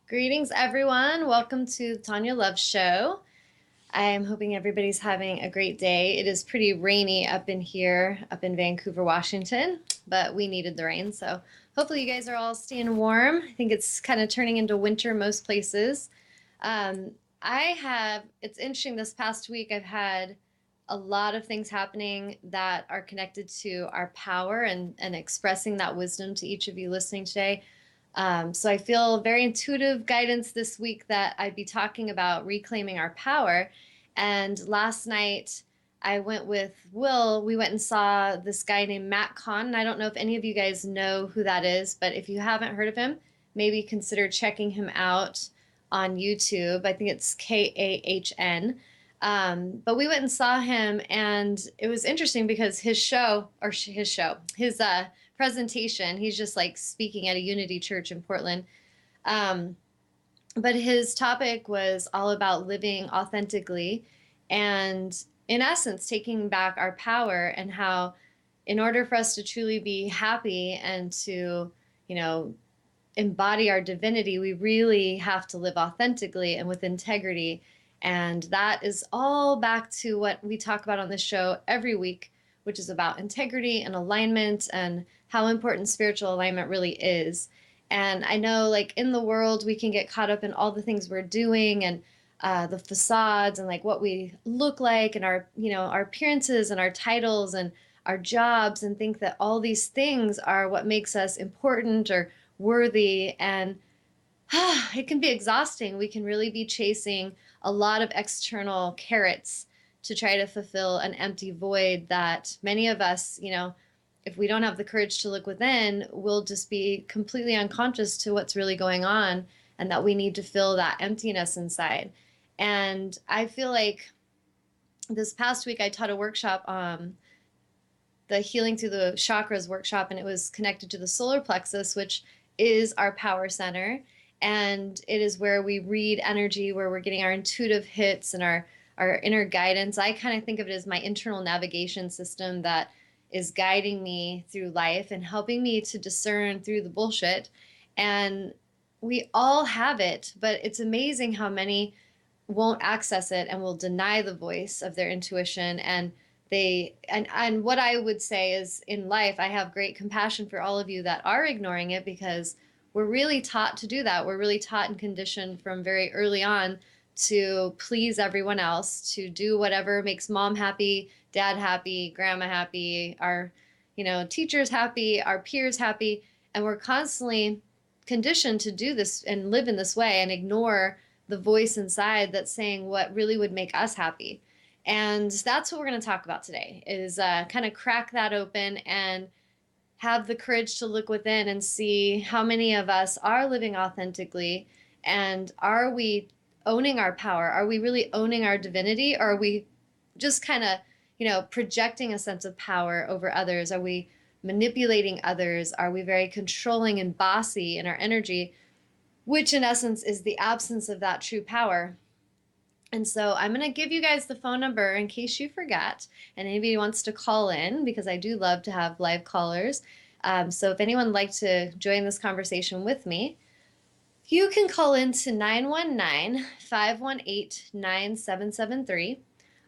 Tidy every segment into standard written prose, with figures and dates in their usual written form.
Greetings, everyone. Welcome to the Tawnya Love Show. I'm hoping everybody's having a great day. It is pretty rainy up in here, up in Vancouver, Washington, but we needed the rain. So hopefully you guys are all staying warm. I think it's kind of turning into winter most places. It's interesting, this past week, I've had a lot of things happening that are connected to our power and expressing that wisdom to each of you listening today. So I feel very intuitive guidance this week that I'd be talking about reclaiming our power. And last night I went with Will. We went and saw this guy named Matt Kahn. And I don't know if any of you guys know who that is, but if you haven't heard of him, maybe consider checking him out on YouTube. I think it's Kahn. But we went and saw him, and it was interesting because his presentation, he's just like speaking at a Unity Church in Portland. Um, but his topic was all about living authentically and, in essence, taking back our power, and how, in order for us to truly be happy and to, you know, embody our divinity, we really have to live authentically and with integrity. And that is all back to what we talk about on this show every week, which is about integrity and alignment and how important spiritual alignment really is. And I know, like, in the world, we can get caught up in all the things we're doing, and the facades, and like what we look like, and our appearances and our titles and our jobs, and think that all these things are what makes us important or worthy. And it can be exhausting. We can really be chasing a lot of external carrots to try to fulfill an empty void that many of us, if we don't have the courage to look within, we'll just be completely unconscious to what's really going on, and that we need to fill that emptiness inside. And I feel like this past week I taught a workshop, the Healing Through the Chakras workshop, and it was connected to the solar plexus, which is our power center. And it is where we read energy, where we're getting our intuitive hits and our inner guidance. I kind of think of it as my internal navigation system that is guiding me through life and helping me to discern through the bullshit. And we all have it, but it's amazing how many won't access it and will deny the voice of their intuition. And what I would say is, in life, I have great compassion for all of you that are ignoring it, because we're really taught to do that. We're really taught and conditioned from very early on to please everyone else, to do whatever makes mom happy, dad happy, grandma happy, our, teachers happy, our peers happy. And we're constantly conditioned to do this and live in this way and ignore the voice inside that's saying what really would make us happy. And that's what we're going to talk about today, is kind of crack that open and have the courage to look within and see how many of us are living authentically, and are we owning our power? Are we really owning our divinity? Or are we just kind of, projecting a sense of power over others? Are we manipulating others? Are we very controlling and bossy in our energy, which in essence is the absence of that true power? And so I'm going to give you guys the phone number in case you forgot and anybody wants to call in, because I do love to have live callers. So if anyone would like to join this conversation with me, you can call in to 919-518-9773,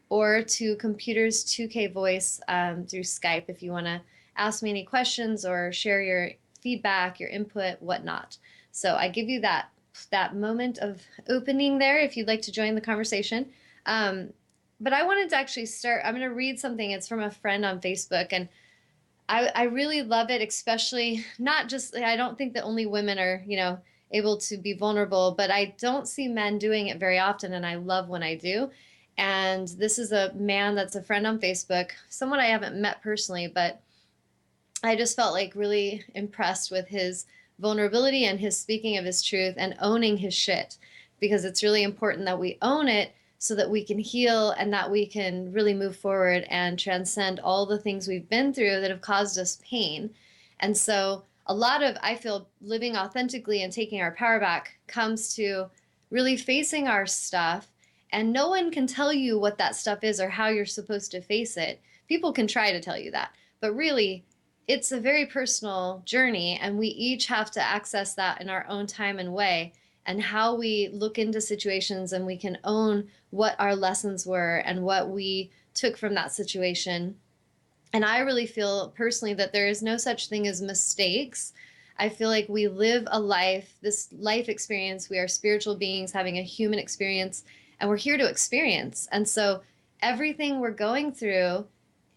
or to Computers 2K Voice through Skype if you want to ask me any questions or share your feedback, your input, whatnot. So I give you that moment of opening there if you'd like to join the conversation. But I wanted to actually start. I'm going to read something. It's from a friend on Facebook, and I really love it, especially not just, I don't think that only women are, able to be vulnerable, but I don't see men doing it very often, and I love when I do. And this is a man that's a friend on Facebook, someone I haven't met personally, but I just felt like really impressed with his vulnerability and his speaking of his truth and owning his shit, because it's really important that we own it so that we can heal and that we can really move forward and transcend all the things we've been through that have caused us pain. And so a lot of, I feel, living authentically and taking our power back comes to really facing our stuff. And no one can tell you what that stuff is or how you're supposed to face it. People can try to tell you that, but really, it's a very personal journey, and we each have to access that in our own time and way. and how we look into situations and we can own what our lessons were and what we took from that situation. And I really feel personally that there is no such thing as mistakes. I feel like we live a life, this life experience. We are spiritual beings having a human experience, and we're here to experience. And so everything we're going through,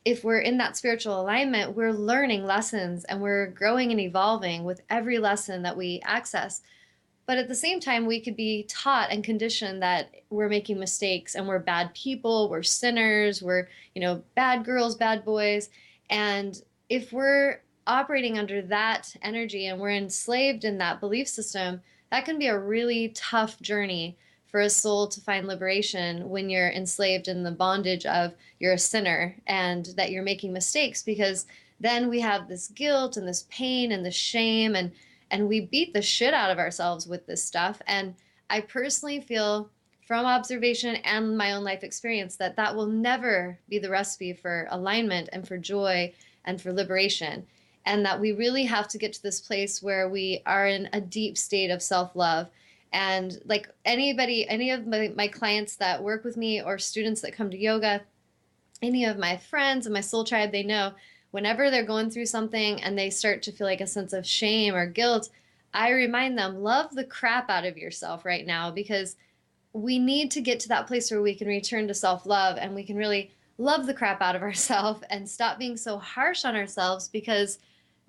if we're in that spiritual alignment, we're learning lessons and we're growing and evolving with every lesson that we access. But at the same time, we could be taught and conditioned that we're making mistakes and we're bad people, we're sinners, we're, bad girls, bad boys. And if we're operating under that energy and we're enslaved in that belief system, that can be a really tough journey for a soul to find liberation when you're enslaved in the bondage of you're a sinner and that you're making mistakes, because then we have this guilt and this pain and this shame, and we beat the shit out of ourselves with this stuff. And I personally feel from observation and my own life experience that that will never be the recipe for alignment and for joy and for liberation. And that we really have to get to this place where we are in a deep state of self-love. And like any of my clients that work with me or students that come to yoga, any of my friends and my soul tribe, they know whenever they're going through something and they start to feel like a sense of shame or guilt, I remind them, love the crap out of yourself right now, because we need to get to that place where we can return to self-love and we can really love the crap out of ourselves and stop being so harsh on ourselves, because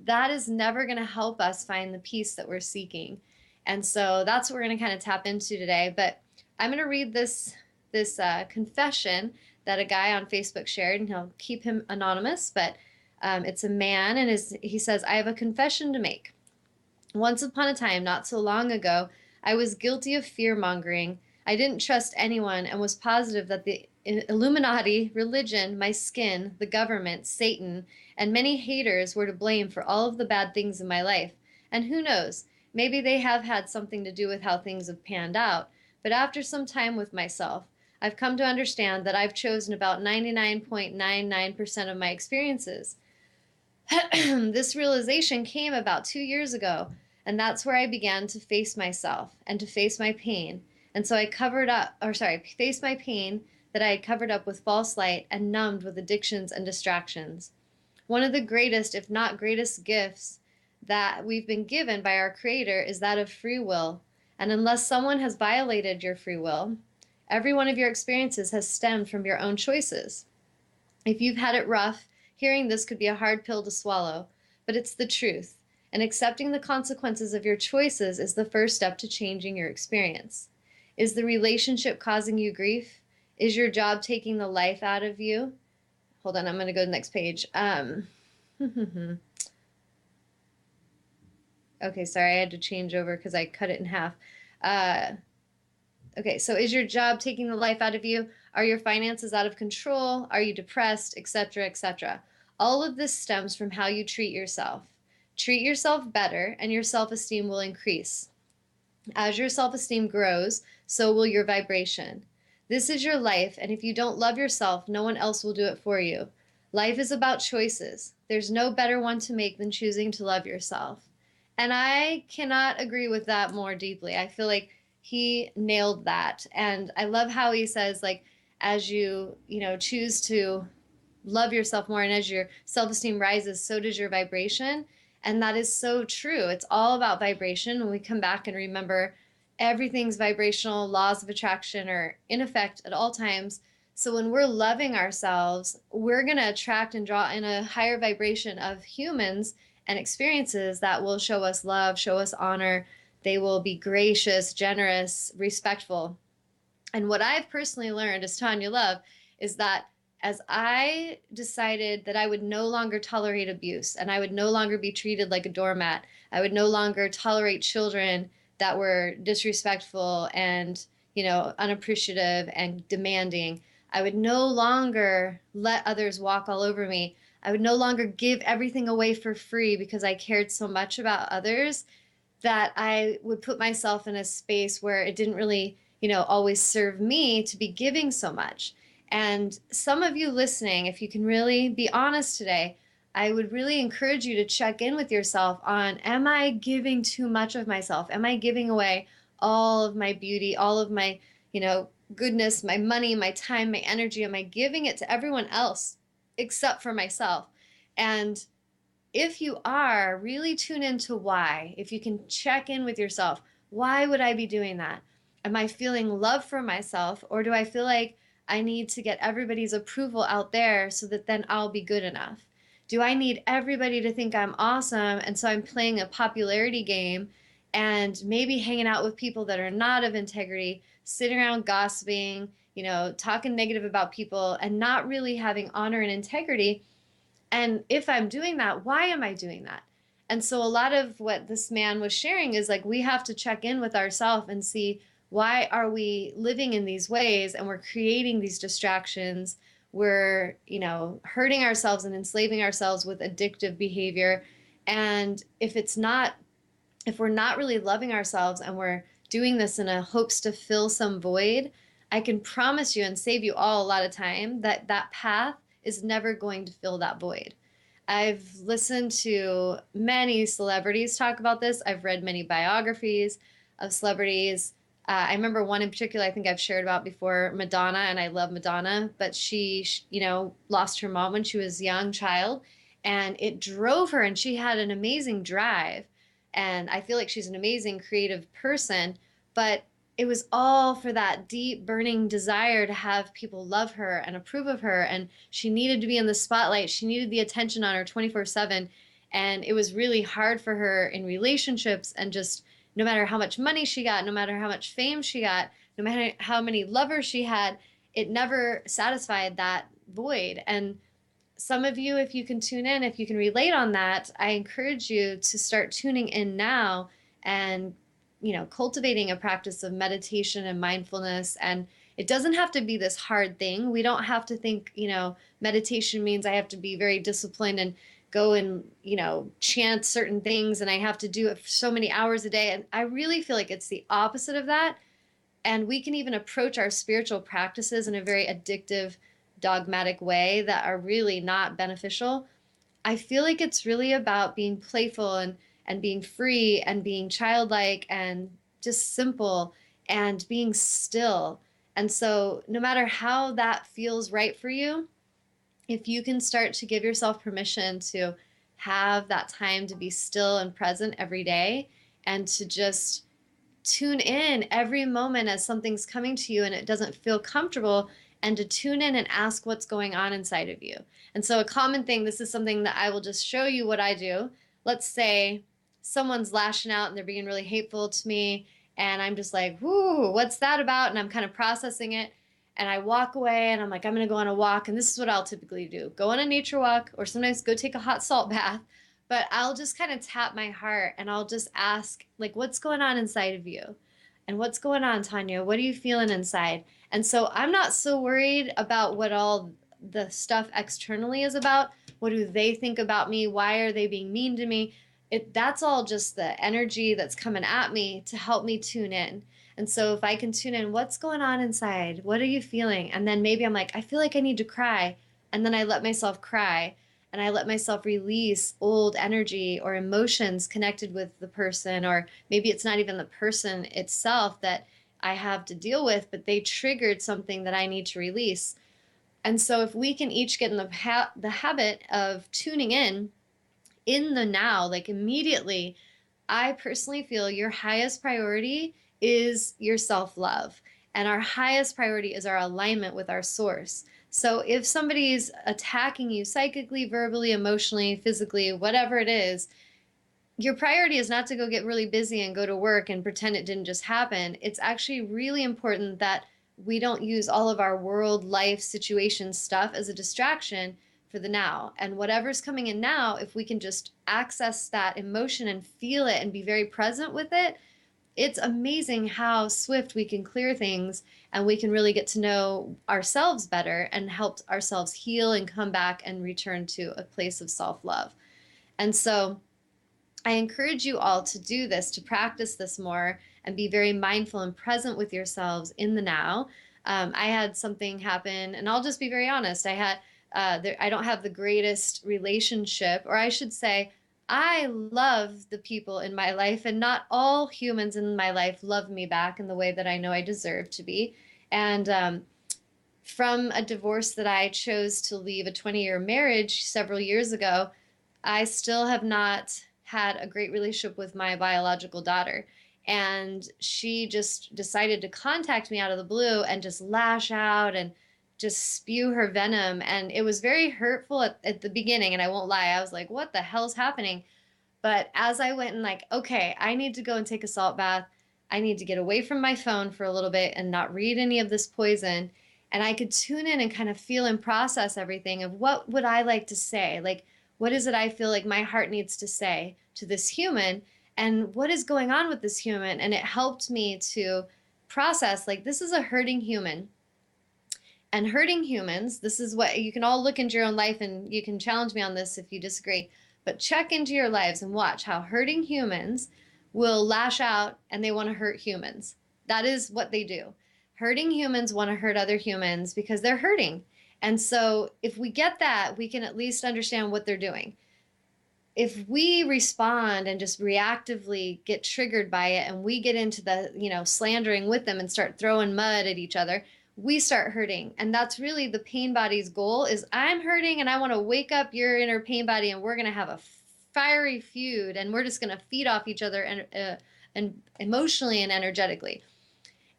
that is never going to help us find the peace that we're seeking. And so that's what we're going to kind of tap into today. But I'm going to read this confession that a guy on Facebook shared, and he'll keep him anonymous, but it's a man, and he says, I have a confession to make. Once upon a time, not so long ago, I was guilty of fear-mongering. I didn't trust anyone and was positive that the Illuminati, religion, my skin, the government, Satan, and many haters were to blame for all of the bad things in my life. And who knows, maybe they have had something to do with how things have panned out. But after some time with myself, I've come to understand that I've chosen about 99.99% of my experiences. This realization came about 2 years ago, and that's where I began to face myself and to face my pain. And so I faced my pain that I had covered up with false light and numbed with addictions and distractions. One of the greatest, if not greatest, gifts that we've been given by our Creator is that of free will. And unless someone has violated your free will, every one of your experiences has stemmed from your own choices. If you've had it rough, hearing this could be a hard pill to swallow, but it's the truth. And accepting the consequences of your choices is the first step to changing your experience. Is the relationship causing you grief? Is your job taking the life out of you? Hold on, I'm going to go to the next page. Okay, sorry, I had to change over because I cut it in half. Okay, so is your job taking the life out of you? Are your finances out of control? Are you depressed, etc., etc.? All of this stems from how you treat yourself. Treat yourself better, and your self-esteem will increase. As your self-esteem grows, so will your vibration. This is your life, and if you don't love yourself, no one else will do it for you. Life is about choices. There's no better one to make than choosing to love yourself. And I cannot agree with that more deeply. I feel like he nailed that. And I love how he says, like, as you choose to love yourself more and as your self-esteem rises, so does your vibration. And that is so true. It's all about vibration. When we come back and remember everything's vibrational, laws of attraction are in effect at all times. So when we're loving ourselves, we're going to attract and draw in a higher vibration of humans and experiences that will show us love, show us honor. They will be gracious, generous, respectful. And what I've personally learned as Tawnya Love is that as I decided that I would no longer tolerate abuse and I would no longer be treated like a doormat, I would no longer tolerate children that were disrespectful and, unappreciative and demanding. I would no longer let others walk all over me. I would no longer give everything away for free because I cared so much about others that I would put myself in a space where it didn't really, always serve me to be giving so much. And some of you listening, if you can really be honest today, I would really encourage you to check in with yourself on, am I giving too much of myself? Am I giving away all of my beauty, all of my, goodness, my money, my time, my energy, am I giving it to everyone else except for myself? And if you are, really tune into why. If you can check in with yourself, why would I be doing that? Am I feeling love for myself, or do I feel like I need to get everybody's approval out there so that then I'll be good enough? Do I need everybody to think I'm awesome? And so I'm playing a popularity game and maybe hanging out with people that are not of integrity, sitting around gossiping, talking negative about people and not really having honor and integrity. And if I'm doing that, why am I doing that? And so a lot of what this man was sharing is like we have to check in with ourselves and see, why are we living in these ways, and we're creating these distractions. We're, hurting ourselves and enslaving ourselves with addictive behavior. And if we're not really loving ourselves and we're doing this in a hopes to fill some void, I can promise you and save you all a lot of time that that path is never going to fill that void. I've listened to many celebrities talk about this. I've read many biographies of celebrities. I remember one in particular I think I've shared about before, Madonna, and I love Madonna, but she, lost her mom when she was a young child, and it drove her, and she had an amazing drive. And I feel like she's an amazing creative person, but it was all for that deep burning desire to have people love her and approve of her. And she needed to be in the spotlight. She needed the attention on her 24/7. And it was really hard for her in relationships, and just no matter how much money she got, no matter how much fame she got, no matter how many lovers she had, it never satisfied that void. And some of you, if you can tune in, if you can relate on that, I encourage you to start tuning in now and, cultivating a practice of meditation and mindfulness. And it doesn't have to be this hard thing. We don't have to think, meditation means I have to be very disciplined and go and, chant certain things and I have to do it for so many hours a day. And I really feel like it's the opposite of that. And we can even approach our spiritual practices in a very addictive, dogmatic way that are really not beneficial. I feel like it's really about being playful and being free and being childlike and just simple and being still. And so, no matter how that feels right for you, if you can start to give yourself permission to have that time to be still and present every day, and to just tune in every moment as something's coming to you and it doesn't feel comfortable, and to tune in and ask what's going on inside of you. And so a common thing, this is something that I will just show you what I do. Let's say someone's lashing out and they're being really hateful to me, and I'm just like, whoo, what's that about? And I'm kind of processing it. And I walk away and I'm like, I'm going to go on a walk. And this is what I'll typically do: go on a nature walk, or sometimes go take a hot salt bath. But I'll just kind of tap my heart and I'll just ask, like, what's going on inside of you? And what's going on, Tawnya? What are you feeling inside? And so I'm not so worried about what all the stuff externally is about. What do they think about me? Why are they being mean to me? That's all just the energy that's coming at me to help me tune in. And so if I can tune in, what's going on inside? What are you feeling? And then maybe I'm like, I feel like I need to cry. And then I let myself cry, and I let myself release old energy or emotions connected with the person, or maybe it's not even the person itself that I have to deal with, but they triggered something that I need to release. And so if we can each get in the habit of tuning in the now, like immediately, I personally feel your highest priority is your self-love. And our highest priority is our alignment with our source. So if somebody's attacking you psychically, verbally, emotionally, physically, whatever it is, your priority is not to go get really busy and go to work and pretend it didn't just happen. It's actually really important that we don't use all of our world, life, situation stuff as a distraction for the now. And whatever's coming in now, if we can just access that emotion and feel it and be very present with it, it's amazing how swift we can clear things, and we can really get to know ourselves better and help ourselves heal and come back and return to a place of self-love. And so I encourage you all to do this, to practice this more and be very mindful and present with yourselves in the now. I had something happen, and I'll just be very honest. I don't have the greatest relationship, or I should say, I love the people in my life, and not all humans in my life love me back in the way that I know I deserve to be. And from a divorce that I chose to leave, a 20-year marriage several years ago, I still have not had a great relationship with my biological daughter. And she just decided to contact me out of the blue and just lash out and just spew her venom. And it was very hurtful at the beginning. And I won't lie, I was like, what the hell's happening? But as I went and like, okay, I need to go and take a salt bath. I need to get away from my phone for a little bit and not read any of this poison. And I could tune in and kind of feel and process everything of what would I like to say? Like, what is it I feel like my heart needs to say to this human? And what is going on with this human? And it helped me to process like, this is a hurting human. And hurting humans, this is what you can all look into your own life, and you can challenge me on this if you disagree, but check into your lives and watch how hurting humans will lash out and they want to hurt humans. That is what they do. Hurting humans want to hurt other humans because they're hurting. And so if we get that, we can at least understand what they're doing. If we respond and just reactively get triggered by it and we get into the, slandering with them and start throwing mud at each other, we start hurting. And that's really the pain body's goal is I'm hurting and I want to wake up your inner pain body and we're going to have a fiery feud and we're just going to feed off each other and emotionally and energetically.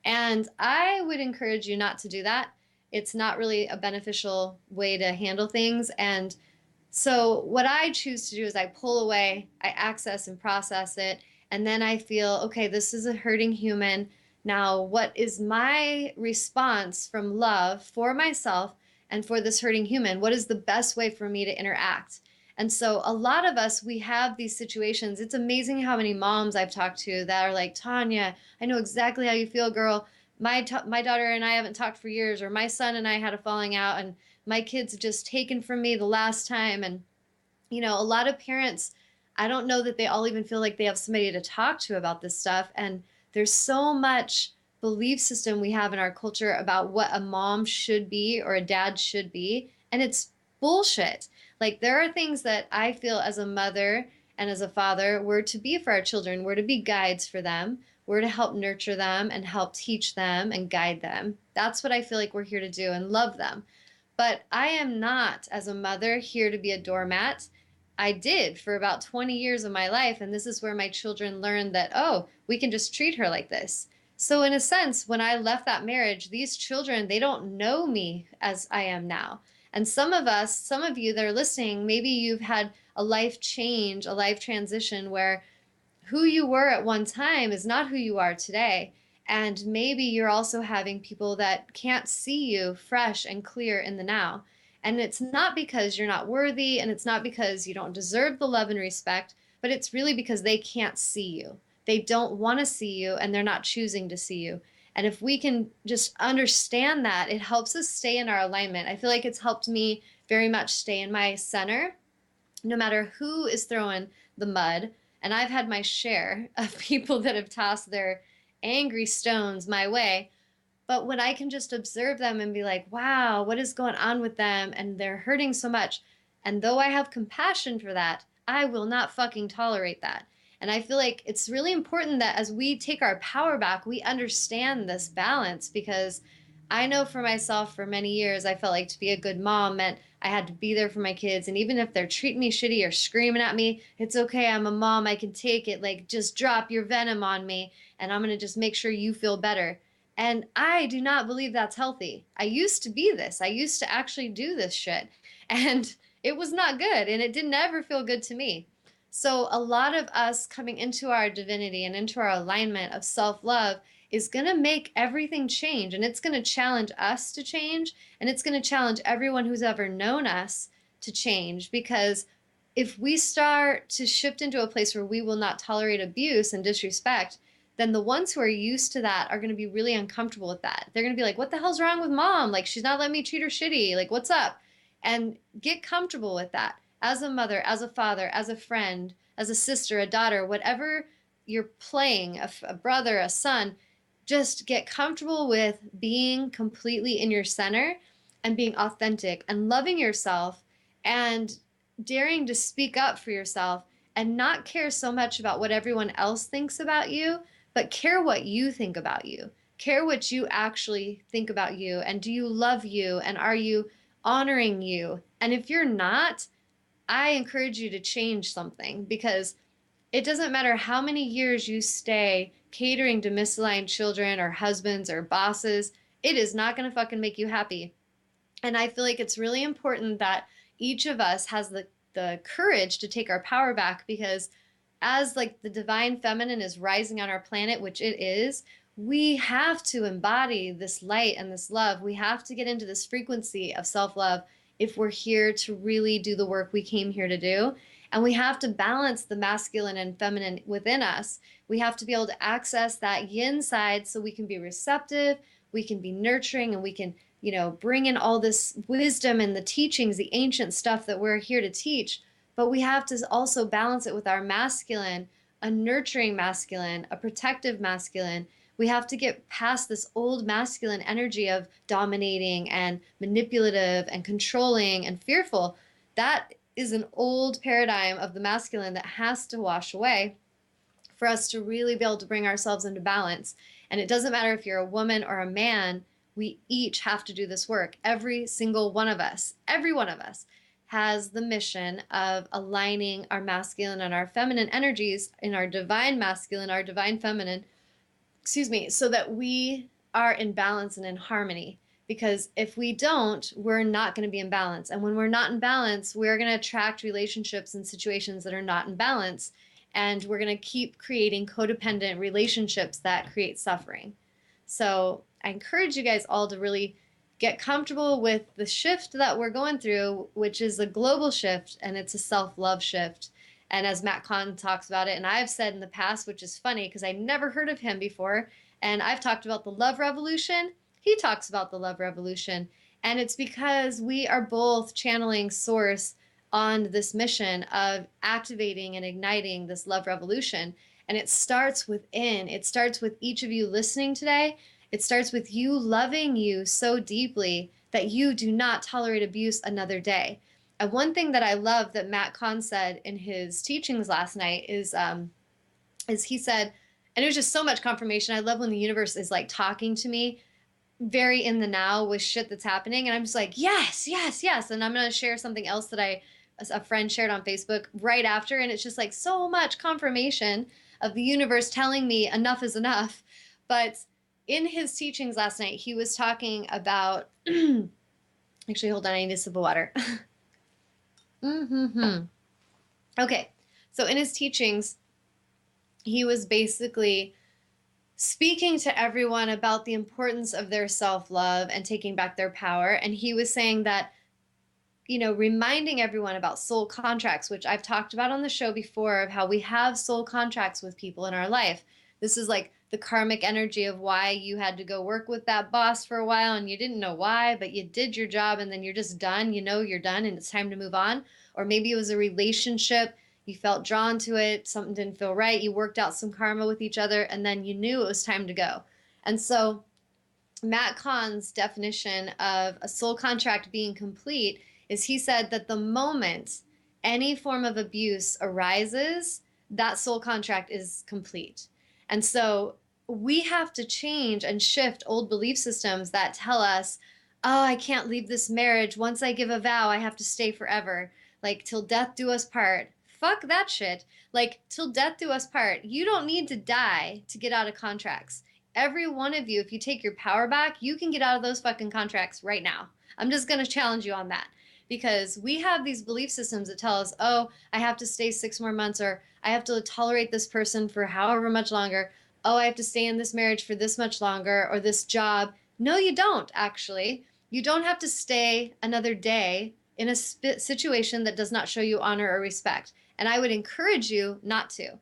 And I would encourage you not to do that. It's not really a beneficial way to handle things. And so what I choose to do is I pull away, I access and process it, and then I feel, okay, this is a hurting human. Now, what is my response from love for myself and for this hurting human? What is the best way for me to interact? And so a lot of us, we have these situations. It's amazing how many moms I've talked to that are like, Tawnya, I know exactly how you feel, girl. My daughter and I haven't talked for years, or my son and I had a falling out, and my kids just taken from me the last time. And, a lot of parents, I don't know that they all even feel like they have somebody to talk to about this stuff. And there's so much belief system we have in our culture about what a mom should be or a dad should be. And it's bullshit. Like there are things that I feel as a mother and as a father, we're to be for our children. We're to be guides for them. We're to help nurture them and help teach them and guide them. That's what I feel like we're here to do and love them. But I am not, as a mother, here to be a doormat. I did for about 20 years of my life. And this is where my children learned that, oh, we can just treat her like this. So in a sense, when I left that marriage, these children, they don't know me as I am now. And some of you that are listening, maybe you've had a life change, a life transition where who you were at one time is not who you are today. And maybe you're also having people that can't see you fresh and clear in the now. And it's not because you're not worthy, and it's not because you don't deserve the love and respect, but it's really because they can't see you. They don't want to see you, and they're not choosing to see you. And if we can just understand that, it helps us stay in our alignment. I feel like it's helped me very much stay in my center, no matter who is throwing the mud. And I've had my share of people that have tossed their angry stones my way. But when I can just observe them and be like, wow, what is going on with them? And they're hurting so much. And though I have compassion for that, I will not fucking tolerate that. And I feel like it's really important that as we take our power back, we understand this balance, because I know for myself for many years, I felt like to be a good mom meant I had to be there for my kids. And even if they're treating me shitty or screaming at me, it's okay. I'm a mom. I can take it. Like, just drop your venom on me and I'm going to just make sure you feel better. And I do not believe that's healthy. I used to be this. I used to actually do this shit. And it was not good. And it didn't ever feel good to me. So a lot of us coming into our divinity and into our alignment of self-love is going to make everything change. And it's going to challenge us to change. And it's going to challenge everyone who's ever known us to change. Because if we start to shift into a place where we will not tolerate abuse and disrespect, then the ones who are used to that are going to be really uncomfortable with that. They're going to be like, what the hell's wrong with mom? Like, she's not letting me treat her shitty. Like, what's up? And get comfortable with that. As a mother, as a father, as a friend, as a sister, a daughter, whatever you're playing, a brother, a son, just get comfortable with being completely in your center and being authentic and loving yourself and daring to speak up for yourself and not care so much about what everyone else thinks about you, but care what you think about you. Care what you actually think about you, and do you love you, and are you honoring you? And if you're not, I encourage you to change something, because it doesn't matter how many years you stay catering to misaligned children or husbands or bosses, it is not going to fucking make you happy. And I feel like it's really important that each of us has the courage to take our power back, because as like the divine feminine is rising on our planet, which it is, we have to embody this light and this love. We have to get into this frequency of self-love if we're here to really do the work we came here to do. And we have to balance the masculine and feminine within us. We have to be able to access that yin side so we can be receptive, we can be nurturing, and we can, bring in all this wisdom and the teachings, the ancient stuff that we're here to teach. But we have to also balance it with our masculine, a nurturing masculine, a protective masculine. We have to get past this old masculine energy of dominating and manipulative and controlling and fearful. That is an old paradigm of the masculine that has to wash away for us to really be able to bring ourselves into balance. And it doesn't matter if you're a woman or a man, we each have to do this work. Every single one of us, every one of us has the mission of aligning our masculine and our feminine energies in our divine masculine, our divine feminine, so that we are in balance and in harmony. Because if we don't, we're not going to be in balance. And when we're not in balance, we're going to attract relationships and situations that are not in balance. And we're going to keep creating codependent relationships that create suffering. So I encourage you guys all to really get comfortable with the shift that we're going through, which is a global shift, and it's a self-love shift. And as Matt Kahn talks about it, and I've said in the past, which is funny because I never heard of him before, and I've talked about the love revolution. He talks about the love revolution. And it's because we are both channeling source on this mission of activating and igniting this love revolution. And it starts within. It starts with each of you listening today. It starts with you loving you so deeply that you do not tolerate abuse another day. And one thing that I love that Matt Kahn said in his teachings last night is he said, and it was just so much confirmation. I love when the universe is like talking to me very in the now with shit that's happening. And I'm just like, yes, yes, yes. And I'm going to share something else that a friend shared on Facebook right after. And it's just like so much confirmation of the universe telling me enough is enough. But in his teachings last night, he was talking about, actually, hold on, I need a sip of water. Okay, so in his teachings, he was basically speaking to everyone about the importance of their self-love and taking back their power. And he was saying that, reminding everyone about soul contracts, which I've talked about on the show before, of how we have soul contracts with people in our life. This is like the karmic energy of why you had to go work with that boss for a while and you didn't know why, but you did your job and then you're just done. You're done and it's time to move on. Or maybe it was a relationship. You felt drawn to it. Something didn't feel right. You worked out some karma with each other and then you knew it was time to go. And so Matt Kahn's definition of a soul contract being complete is he said that the moment any form of abuse arises, that soul contract is complete. And so we have to change and shift old belief systems that tell us, oh, I can't leave this marriage. Once I give a vow, I have to stay forever. Like, till death do us part. Fuck that shit. Like, till death do us part. You don't need to die to get out of contracts. Every one of you, if you take your power back, you can get out of those fucking contracts right now. I'm just going to challenge you on that. Because we have these belief systems that tell us, oh, I have to stay 6 more months, or I have to tolerate this person for however much longer. Oh, I have to stay in this marriage for this much longer, or this job. No, you don't, actually. You don't have to stay another day in a situation that does not show you honor or respect. And I would encourage you not to.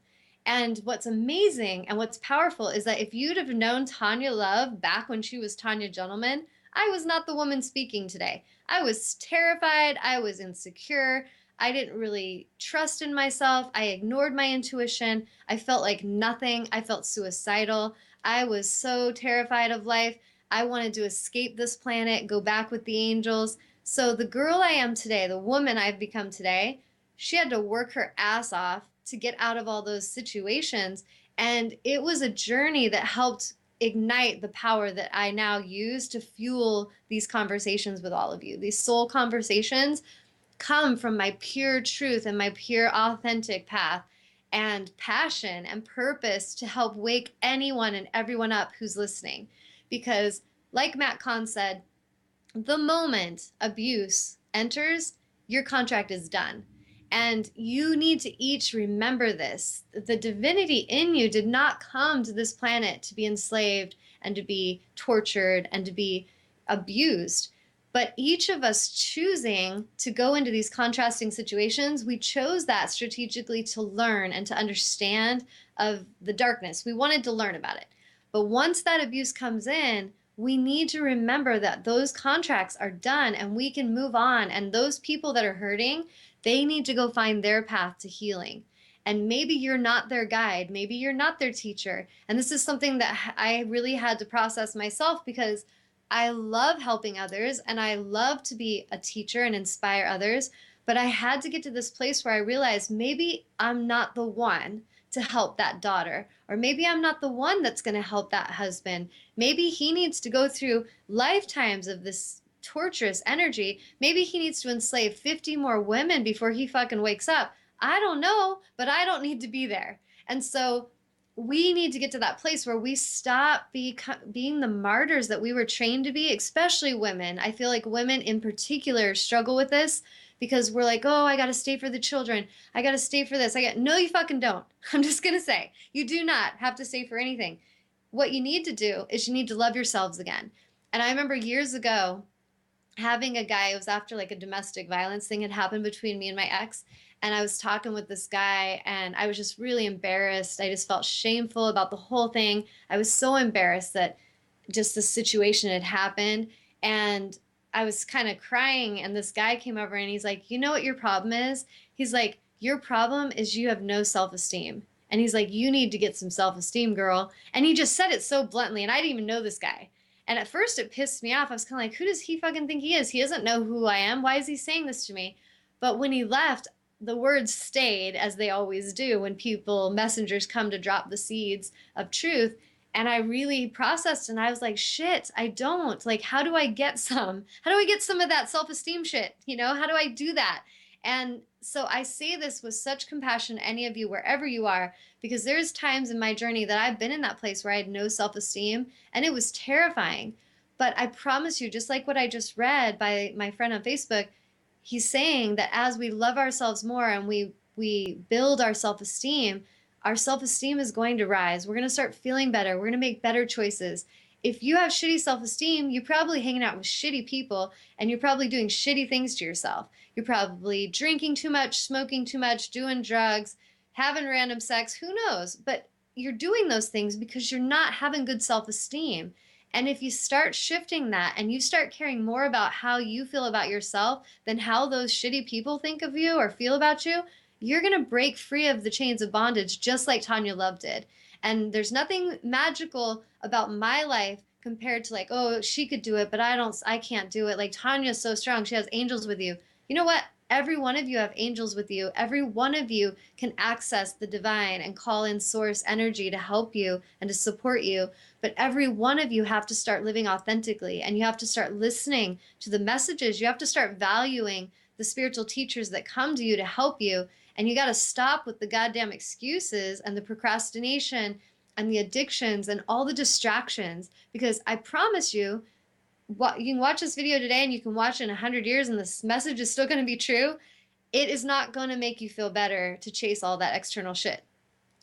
And what's amazing and what's powerful is that if you'd have known Tawnya Love back when she was Tawnya Gentleman, I was not the woman speaking today. I was terrified. I was insecure. I didn't really trust in myself. I ignored my intuition. I felt like nothing. I felt suicidal. I was so terrified of life. I wanted to escape this planet, go back with the angels. So the girl I am today, the woman I've become today, she had to work her ass off to get out of all those situations. And it was a journey that helped ignite the power that I now use to fuel these conversations with all of you. These soul conversations come from my pure truth and my pure authentic path and passion and purpose to help wake anyone and everyone up who's listening. Because, like Matt Kahn said, the moment abuse enters, your contract is done. And you need to each remember this. The divinity in you did not come to this planet to be enslaved and to be tortured and to be abused. But each of us choosing to go into these contrasting situations, we chose that strategically to learn and to understand of the darkness. We wanted to learn about it. But once that abuse comes in, we need to remember that those contracts are done and we can move on. And those people that are hurting, they need to go find their path to healing. And maybe you're not their guide. Maybe you're not their teacher. And this is something that I really had to process myself, because I love helping others and I love to be a teacher and inspire others. But I had to get to this place where I realized maybe I'm not the one to help that daughter, or maybe I'm not the one that's going to help that husband. Maybe he needs to go through lifetimes of this torturous energy. Maybe he needs to enslave 50 more women before he fucking wakes up. I don't know, but I don't need to be there. And so we need to get to that place where we stop being the martyrs that we were trained to be, especially women. I feel like women in particular struggle with this, because we're like, oh, I got to stay for the children. I got to stay for this. No, you fucking don't. I'm just going to say, you do not have to stay for anything. What you need to do is you need to love yourselves again. And I remember years ago having a guy, it was after like a domestic violence thing had happened between me and my ex. And I was talking with this guy and I was just really embarrassed. I just felt shameful about the whole thing. I was so embarrassed that just the situation had happened. And I was kind of crying, and this guy came over and he's like, you know what your problem is? He's like, your problem is you have no self-esteem. And he's like, you need to get some self-esteem, girl. And he just said it so bluntly, and I didn't even know this guy. And at first it pissed me off. I was kind of like, who does he fucking think he is? He doesn't know who I am. Why is he saying this to me? But when he left, the words stayed, as they always do when messengers come to drop the seeds of truth. And I really processed, and I was like, shit, I don't. Like, how do I get some? How do I get some of that self-esteem shit? How do I do that? And so I say this with such compassion to any of you, wherever you are, because there's times in my journey that I've been in that place where I had no self-esteem, and it was terrifying. But I promise you, just like what I just read by my friend on Facebook, he's saying that as we love ourselves more and we build our self-esteem is going to rise. We're going to start feeling better. We're going to make better choices. If you have shitty self-esteem, you're probably hanging out with shitty people, and you're probably doing shitty things to yourself. You're probably drinking too much, smoking too much, doing drugs, having random sex, who knows? But you're doing those things because you're not having good self-esteem. And if you start shifting that and you start caring more about how you feel about yourself than how those shitty people think of you or feel about you, you're going to break free of the chains of bondage, just like Tawnya Love did. And there's nothing magical about my life compared to like, oh, she could do it, but I can't do it. Like, Tanya's so strong. She has angels with you. You know what? Every one of you have angels with you. Every one of you can access the divine and call in source energy to help you and to support you. But every one of you have to start living authentically, and you have to start listening to the messages. You have to start valuing the spiritual teachers that come to you to help you. And you got to stop with the goddamn excuses and the procrastination and the addictions and all the distractions, because I promise you, you can watch this video today and you can watch it in 100 years and this message is still going to be true. It is not going to make you feel better to chase all that external shit.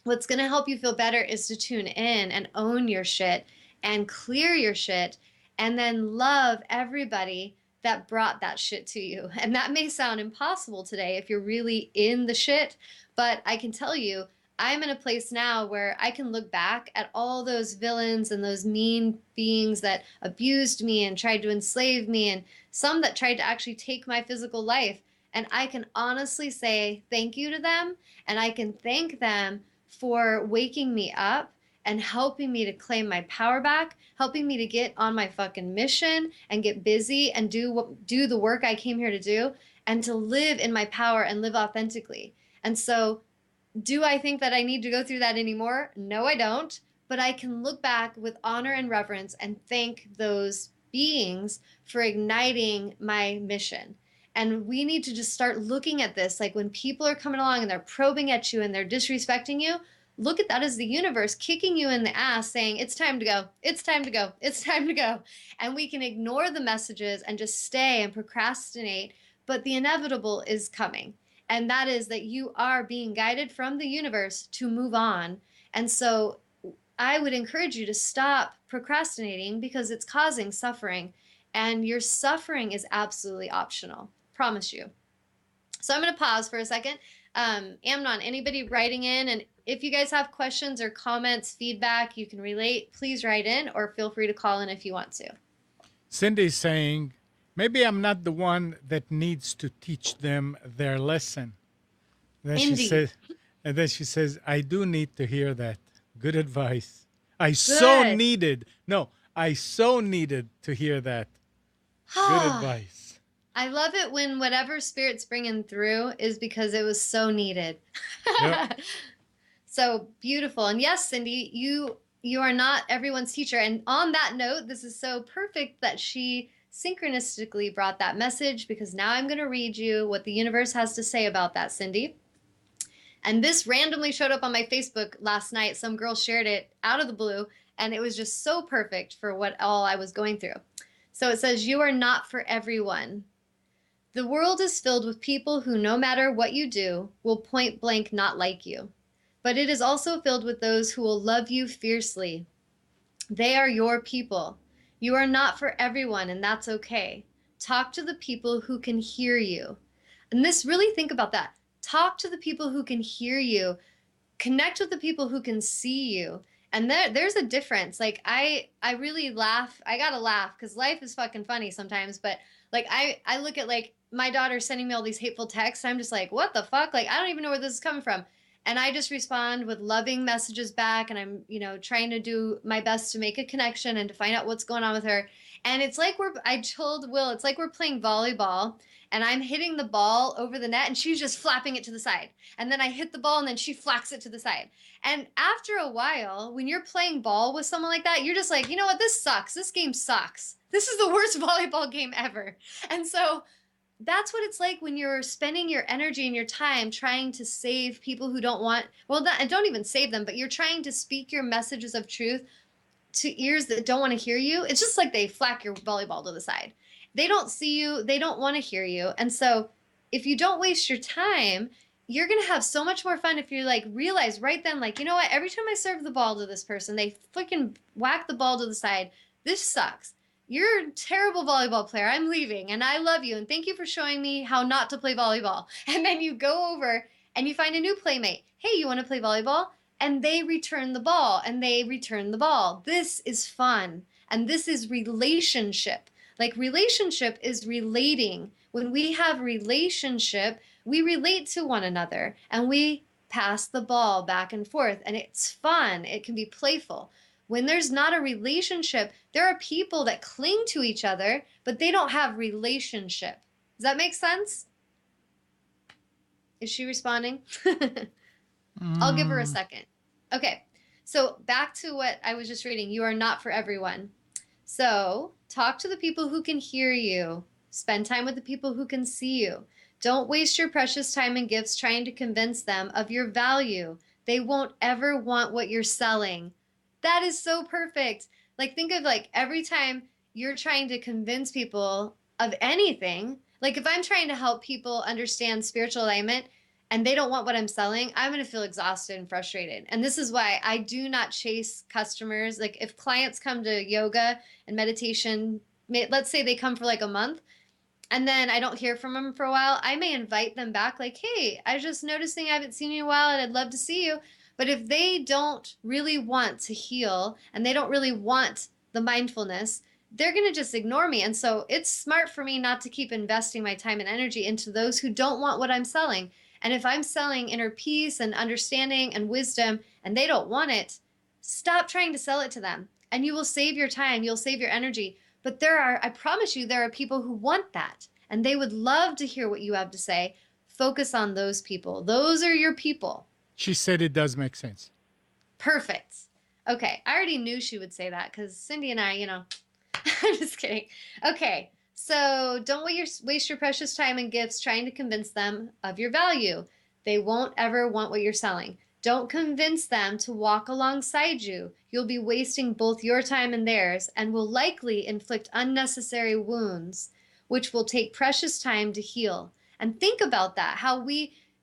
What's going to help you feel better is to tune in and own your shit and clear your shit, and then love everybody that brought that shit to you. And that may sound impossible today if you're really in the shit, but I can tell you, I'm in a place now where I can look back at all those villains and those mean beings that abused me and tried to enslave me, and some that tried to actually take my physical life. And I can honestly say thank you to them, and I can thank them for waking me up and helping me to claim my power back, helping me to get on my fucking mission and get busy and do the work I came here to do, and to live in my power and live authentically. And so Do I think that I need to go through that anymore? No, I don't. But I can look back with honor and reverence and thank those beings for igniting my mission. And we need to just start looking at this. Like when people are coming along and they're probing at you and they're disrespecting you, look at that as the universe kicking you in the ass saying, it's time to go. It's time to go. It's time to go. And we can ignore the messages and just stay and procrastinate. But the inevitable is coming. And that is that you are being guided from the universe to move on. And so I would encourage you to stop procrastinating because it's causing suffering. And your suffering is absolutely optional. Promise you. So I'm going to pause for a second. Amnon, anybody writing in? And if you guys have questions or comments, feedback, you can relate, please write in or feel free to call in if you want to. Cindy's saying, maybe I'm not the one that needs to teach them their lesson. Then Indeed. she says, I do need to hear that. Good advice. I Good. so needed to hear that. Good advice. I love it when whatever Spirit's bringing through is because it was so needed. Yep. So beautiful. And yes, Cindy, you are not everyone's teacher. And on that note, this is so perfect that she synchronistically brought that message, because now I'm going to read you what the universe has to say about that, Cindy. And this randomly showed up on my Facebook last night. Some girl shared it out of the blue, and it was just so perfect for what all I was going through. So it says, you are not for everyone. The world is filled with people who, no matter what you do, will point blank not like you. But it is also filled with those who will love you fiercely. They are your people. You are not for everyone, and that's okay. Talk to the people who can hear you. And this, really think about that. Talk to the people who can hear you. Connect with the people who can see you. And there's a difference. Like I really laugh. I gotta laugh because life is fucking funny sometimes. But like I look at like my daughter sending me all these hateful texts. I'm just like, what the fuck? Like I don't even know where this is coming from. And I just respond with loving messages back. And I'm, trying to do my best to make a connection and to find out what's going on with her. And it's like I told Will, it's like we're playing volleyball and I'm hitting the ball over the net and she's just flapping it to the side. And then I hit the ball and then she flacks it to the side. And after a while, when you're playing ball with someone like that, you're just like, you know what? This sucks. This game sucks. This is the worst volleyball game ever. And so that's what it's like when you're spending your energy and your time trying to save people who don't want, don't even save them, but you're trying to speak your messages of truth to ears that don't want to hear you. It's just like they flack your volleyball to the side. They don't see you. They don't want to hear you. And so if you don't waste your time, you're going to have so much more fun if you like realize right then, like, you know what, every time I serve the ball to this person, they freaking whack the ball to the side. This sucks. You're a terrible volleyball player. I'm leaving and I love you. And thank you for showing me how not to play volleyball. And then you go over and you find a new playmate. Hey, you want to play volleyball? And they return the ball and they return the ball. This is fun. And this is relationship. Like relationship is relating. When we have relationship, we relate to one another and we pass the ball back and forth and it's fun. It can be playful. When there's not a relationship, there are people that cling to each other, but they don't have relationship. Does that make sense? Is she responding? I'll give her a second. Okay, so back to what I was just reading. You are not for everyone. So talk to the people who can hear you. Spend time with the people who can see you. Don't waste your precious time and gifts trying to convince them of your value. They won't ever want what you're selling. That is so perfect. Like think of like every time you're trying to convince people of anything, like if I'm trying to help people understand spiritual alignment and they don't want what I'm selling, I'm going to feel exhausted and frustrated. And this is why I do not chase customers. Like if clients come to yoga and meditation, let's say they come for like a month and then I don't hear from them for a while, I may invite them back like, hey, I was just noticing I haven't seen you in a while and I'd love to see you. But if they don't really want to heal and they don't really want the mindfulness, they're going to just ignore me. And so it's smart for me not to keep investing my time and energy into those who don't want what I'm selling. And if I'm selling inner peace and understanding and wisdom and they don't want it, stop trying to sell it to them. And you will save your time, you'll save your energy. But I promise you, there are people who want that. And they would love to hear what you have to say. Focus on those people. Those are your people. She said it does make sense. Perfect. Okay, I already knew she would say that because Cindy and I, I'm just kidding. Okay, so don't waste your precious time and gifts trying to convince them of your value. They won't ever want what you're selling. Don't convince them to walk alongside you. You'll be wasting both your time and theirs and will likely inflict unnecessary wounds, which will take precious time to heal. And think about that, how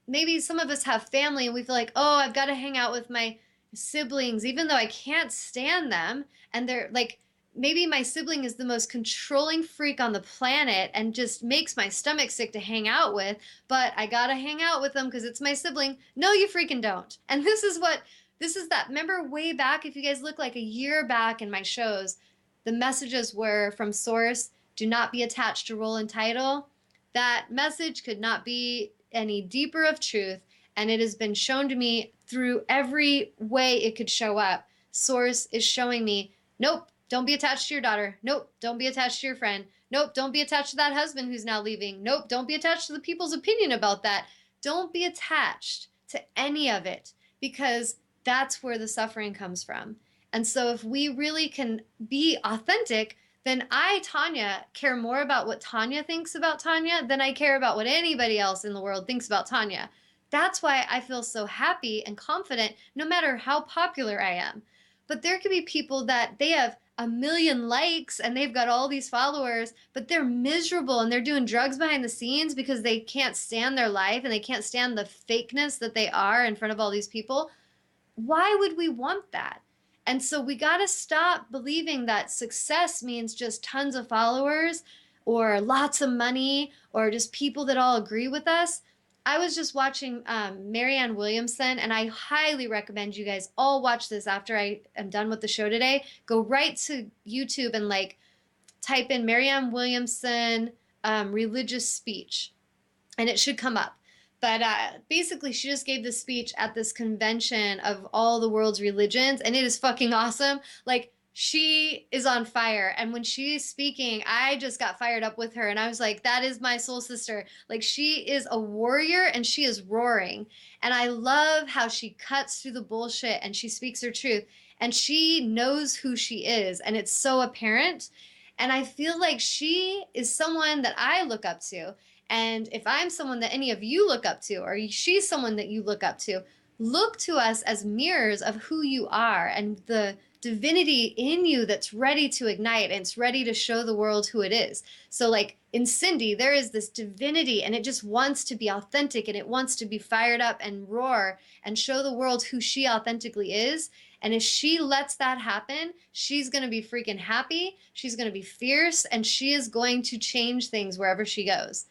maybe some of us have family and we feel like, oh, I've got to hang out with my siblings, even though I can't stand them. And they're like, maybe my sibling is the most controlling freak on the planet and just makes my stomach sick to hang out with, but I gotta hang out with them because it's my sibling. No, you freaking don't. And this is that. Remember way back, if you guys look like a year back in my shows, the messages were from source, do not be attached to role and title. That message could not be any deeper of truth. And it has been shown to me through every way it could show up. Source is showing me, nope, don't be attached to your daughter. Nope, don't be attached to your friend. Nope, don't be attached to that husband who's now leaving. Nope, don't be attached to the people's opinion about that. Don't be attached to any of it because that's where the suffering comes from. And so if we really can be authentic, then I, Tawnya, care more about what Tawnya thinks about Tawnya than I care about what anybody else in the world thinks about Tawnya. That's why I feel so happy and confident no matter how popular I am. But there could be people that they have a million likes and they've got all these followers, but they're miserable and they're doing drugs behind the scenes because they can't stand their life and they can't stand the fakeness that they are in front of all these people. Why would we want that? And so we got to stop believing that success means just tons of followers or lots of money or just people that all agree with us. I was just watching Marianne Williamson, and I highly recommend you guys all watch this after I am done with the show today. Go right to YouTube and type in Marianne Williamson religious speech, and it should come up. But basically, she just gave this speech at this convention of all the world's religions, and it is fucking awesome. She is on fire. And when she's speaking, I just got fired up with her. And I was like, that is my soul sister. She is a warrior and she is roaring. And I love how she cuts through the bullshit and she speaks her truth. And she knows who she is. And it's so apparent. And I feel like she is someone that I look up to. And if I'm someone that any of you look up to, or she's someone that you look up to, look to us as mirrors of who you are and the divinity in you that's ready to ignite and it's ready to show the world who it is. So in Cindy, there is this divinity and it just wants to be authentic and it wants to be fired up and roar and show the world who she authentically is. And if she lets that happen, she's going to be freaking happy. She's going to be fierce and she is going to change things wherever she goes.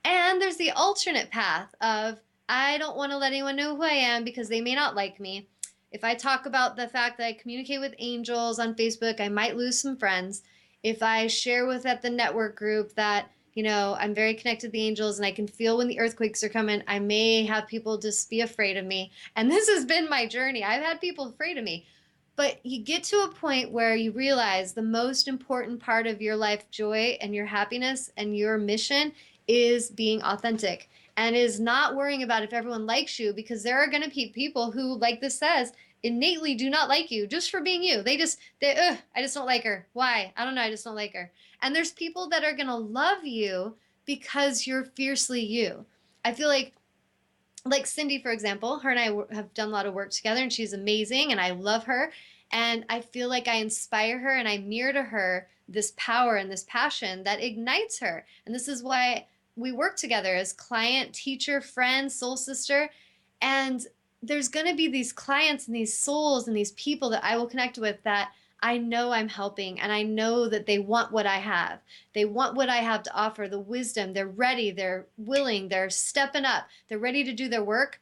And there's the alternate path of, I don't want to let anyone know who I am because they may not like me. If I talk about the fact that I communicate with angels on Facebook, I might lose some friends. If I share at the network group that, I'm very connected to the angels and I can feel when the earthquakes are coming, I may have people just be afraid of me. And this has been my journey. I've had people afraid of me. But you get to a point where you realize the most important part of your life joy and your happiness and your mission is being authentic and is not worrying about if everyone likes you, because there are going to be people who, like this says, innately do not like you just for being you. I just don't like her. Why? I don't know. I just don't like her. And there's people that are going to love you because you're fiercely you. I feel like Cindy, for example, her and I have done a lot of work together and she's amazing and I love her. And I feel like I inspire her and I mirror to her this power and this passion that ignites her. And this is why we work together as client, teacher, friend, soul sister. And there's going to be these clients and these souls and these people that I will connect with that I know I'm helping and I know that they want what I have. They want what I have to offer, the wisdom. They're ready, they're willing, they're stepping up, they're ready to do their work.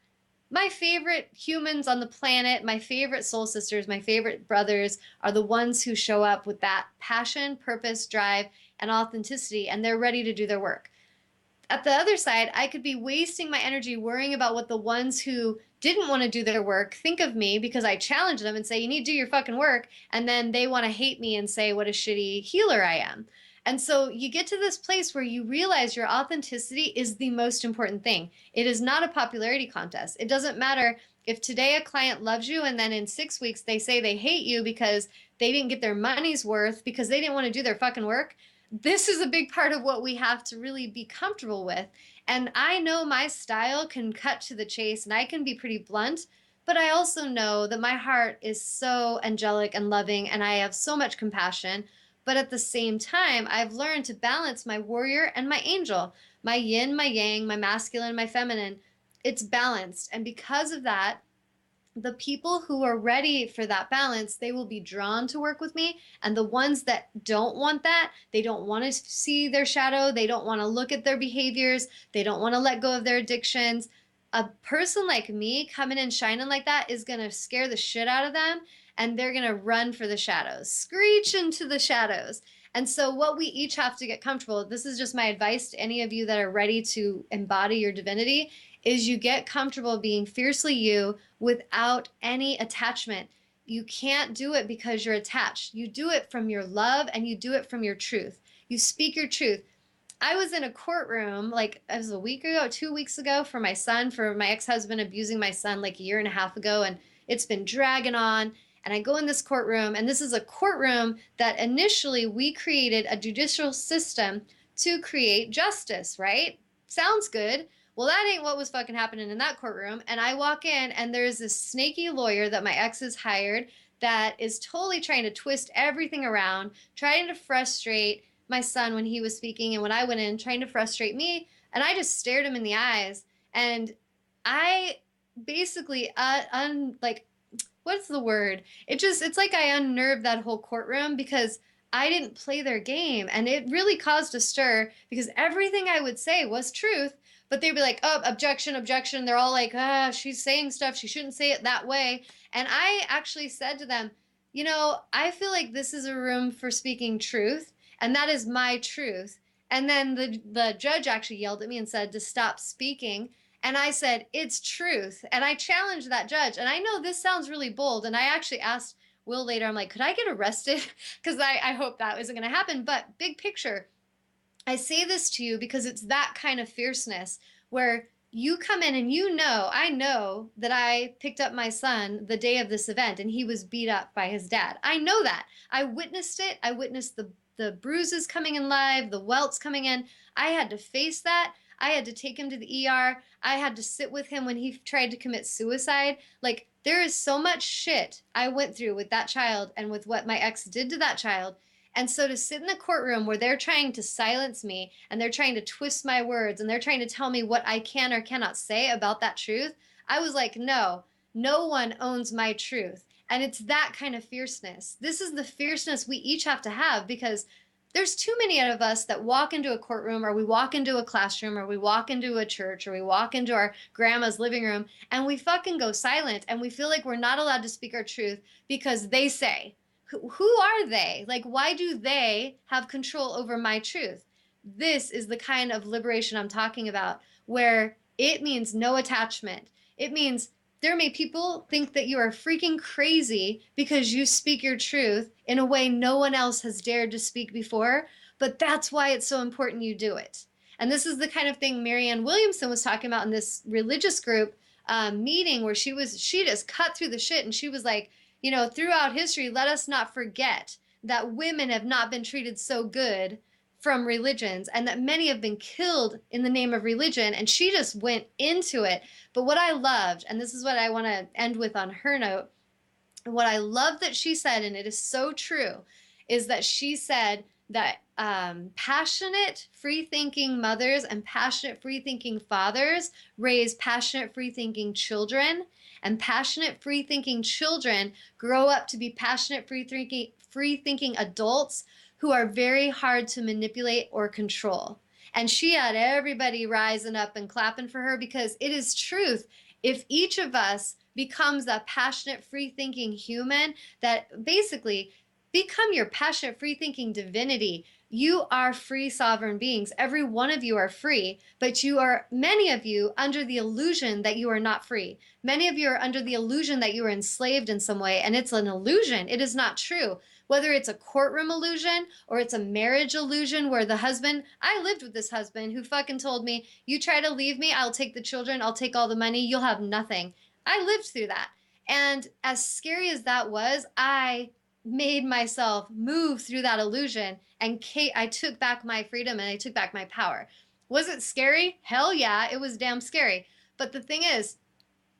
My favorite humans on the planet, my favorite soul sisters, my favorite brothers are the ones who show up with that passion, purpose, drive, and authenticity, and they're ready to do their work. At the other side, I could be wasting my energy worrying about what the ones who didn't want to do their work think of me because I challenge them and say, you need to do your fucking work. And then they want to hate me and say what a shitty healer I am. And so you get to this place where you realize your authenticity is the most important thing. It is not a popularity contest. It doesn't matter if today a client loves you and then in 6 weeks they say they hate you because they didn't get their money's worth because they didn't want to do their fucking work. This is a big part of what we have to really be comfortable with. And I know my style can cut to the chase and I can be pretty blunt, but I also know that my heart is so angelic and loving and I have so much compassion. But at the same time, I've learned to balance my warrior and my angel, my yin, my yang, my masculine, my feminine. It's balanced. And because of that, the people who are ready for that balance, they will be drawn to work with me. And the ones that don't want that, they don't want to see their shadow, they don't want to look at their behaviors, they don't want to let go of their addictions. A person like me coming in shining like that is going to scare the shit out of them, and they're going to run for the shadows, screech into the shadows. And so what we each have to get comfortable, this is just my advice to any of you that are ready to embody your divinity, is you get comfortable being fiercely you without any attachment. You can't do it because you're attached. You do it from your love and you do it from your truth. You speak your truth. I was in a courtroom like it was a week ago, 2 weeks ago for my son, for my ex-husband abusing my son like a year and a half ago. And it's been dragging on. And I go in this courtroom, and this is a courtroom that initially we created a judicial system to create justice, right? Sounds good. Well, that ain't what was fucking happening in that courtroom. And I walk in, and there's this snaky lawyer that my ex has hired that is totally trying to twist everything around, trying to frustrate my son when he was speaking. And when I went in, trying to frustrate me. And I just stared him in the eyes. And I basically, like, what's the word? It's like I unnerved that whole courtroom because I didn't play their game. And it really caused a stir because everything I would say was truth, but they'd be like, oh, objection, objection. They're all like, ah, she's saying stuff. She shouldn't say it that way. And I actually said to them, I feel like this is a room for speaking truth, and that is my truth. And then the judge actually yelled at me and said to stop speaking. And I said, it's truth. And I challenged that judge. And I know this sounds really bold. And I actually asked Will later, I'm like, could I get arrested? Because I hope that isn't going to happen. But big picture, I say this to you because it's that kind of fierceness where you come in and I know that I picked up my son the day of this event and he was beat up by his dad. I know that. I witnessed it. I witnessed the bruises coming in live, the welts coming in. I had to face that. I had to take him to the ER. I had to sit with him when he tried to commit suicide. Like, there is so much shit I went through with that child and with what my ex did to that child. And so to sit in the courtroom where they're trying to silence me and they're trying to twist my words and they're trying to tell me what I can or cannot say about that truth, I was like, no, no one owns my truth. And it's that kind of fierceness. This is the fierceness we each have to have because there's too many of us that walk into a courtroom or we walk into a classroom or we walk into a church or we walk into our grandma's living room and we fucking go silent and we feel like we're not allowed to speak our truth because they say, who are they? Like, why do they have control over my truth? This is the kind of liberation I'm talking about, where it means no attachment. It means there may people think that you are freaking crazy because you speak your truth in a way no one else has dared to speak before, but that's why it's so important you do it. And this is the kind of thing Marianne Williamson was talking about in this religious group meeting where she just cut through the shit and she was like, throughout history, let us not forget that women have not been treated so good from religions and that many have been killed in the name of religion. And she just went into it. But what I loved, and this is what I want to end with on her note, what I love that she said, and it is so true, is that she said that passionate, free-thinking mothers and passionate, free-thinking fathers raise passionate, free-thinking children, and passionate, free-thinking children grow up to be passionate, free-thinking adults who are very hard to manipulate or control. And she had everybody rising up and clapping for her because it is truth. If each of us becomes a passionate, free-thinking human that basically become your passionate, free-thinking divinity, you are free sovereign beings. Every one of you are free, but many of you under the illusion that you are not free. Many of you are under the illusion that you are enslaved in some way, and it's an illusion. It is not true. whether it's a courtroom illusion or it's a marriage illusion where the husband, I lived with this husband who fucking told me, you try to leave me, I'll take the children, I'll take all the money, you'll have nothing. I lived through that. And as scary as that was, I made myself move through that illusion, and I took back my freedom and I took back my power. Was it scary? Hell yeah, it was damn scary. But the thing is,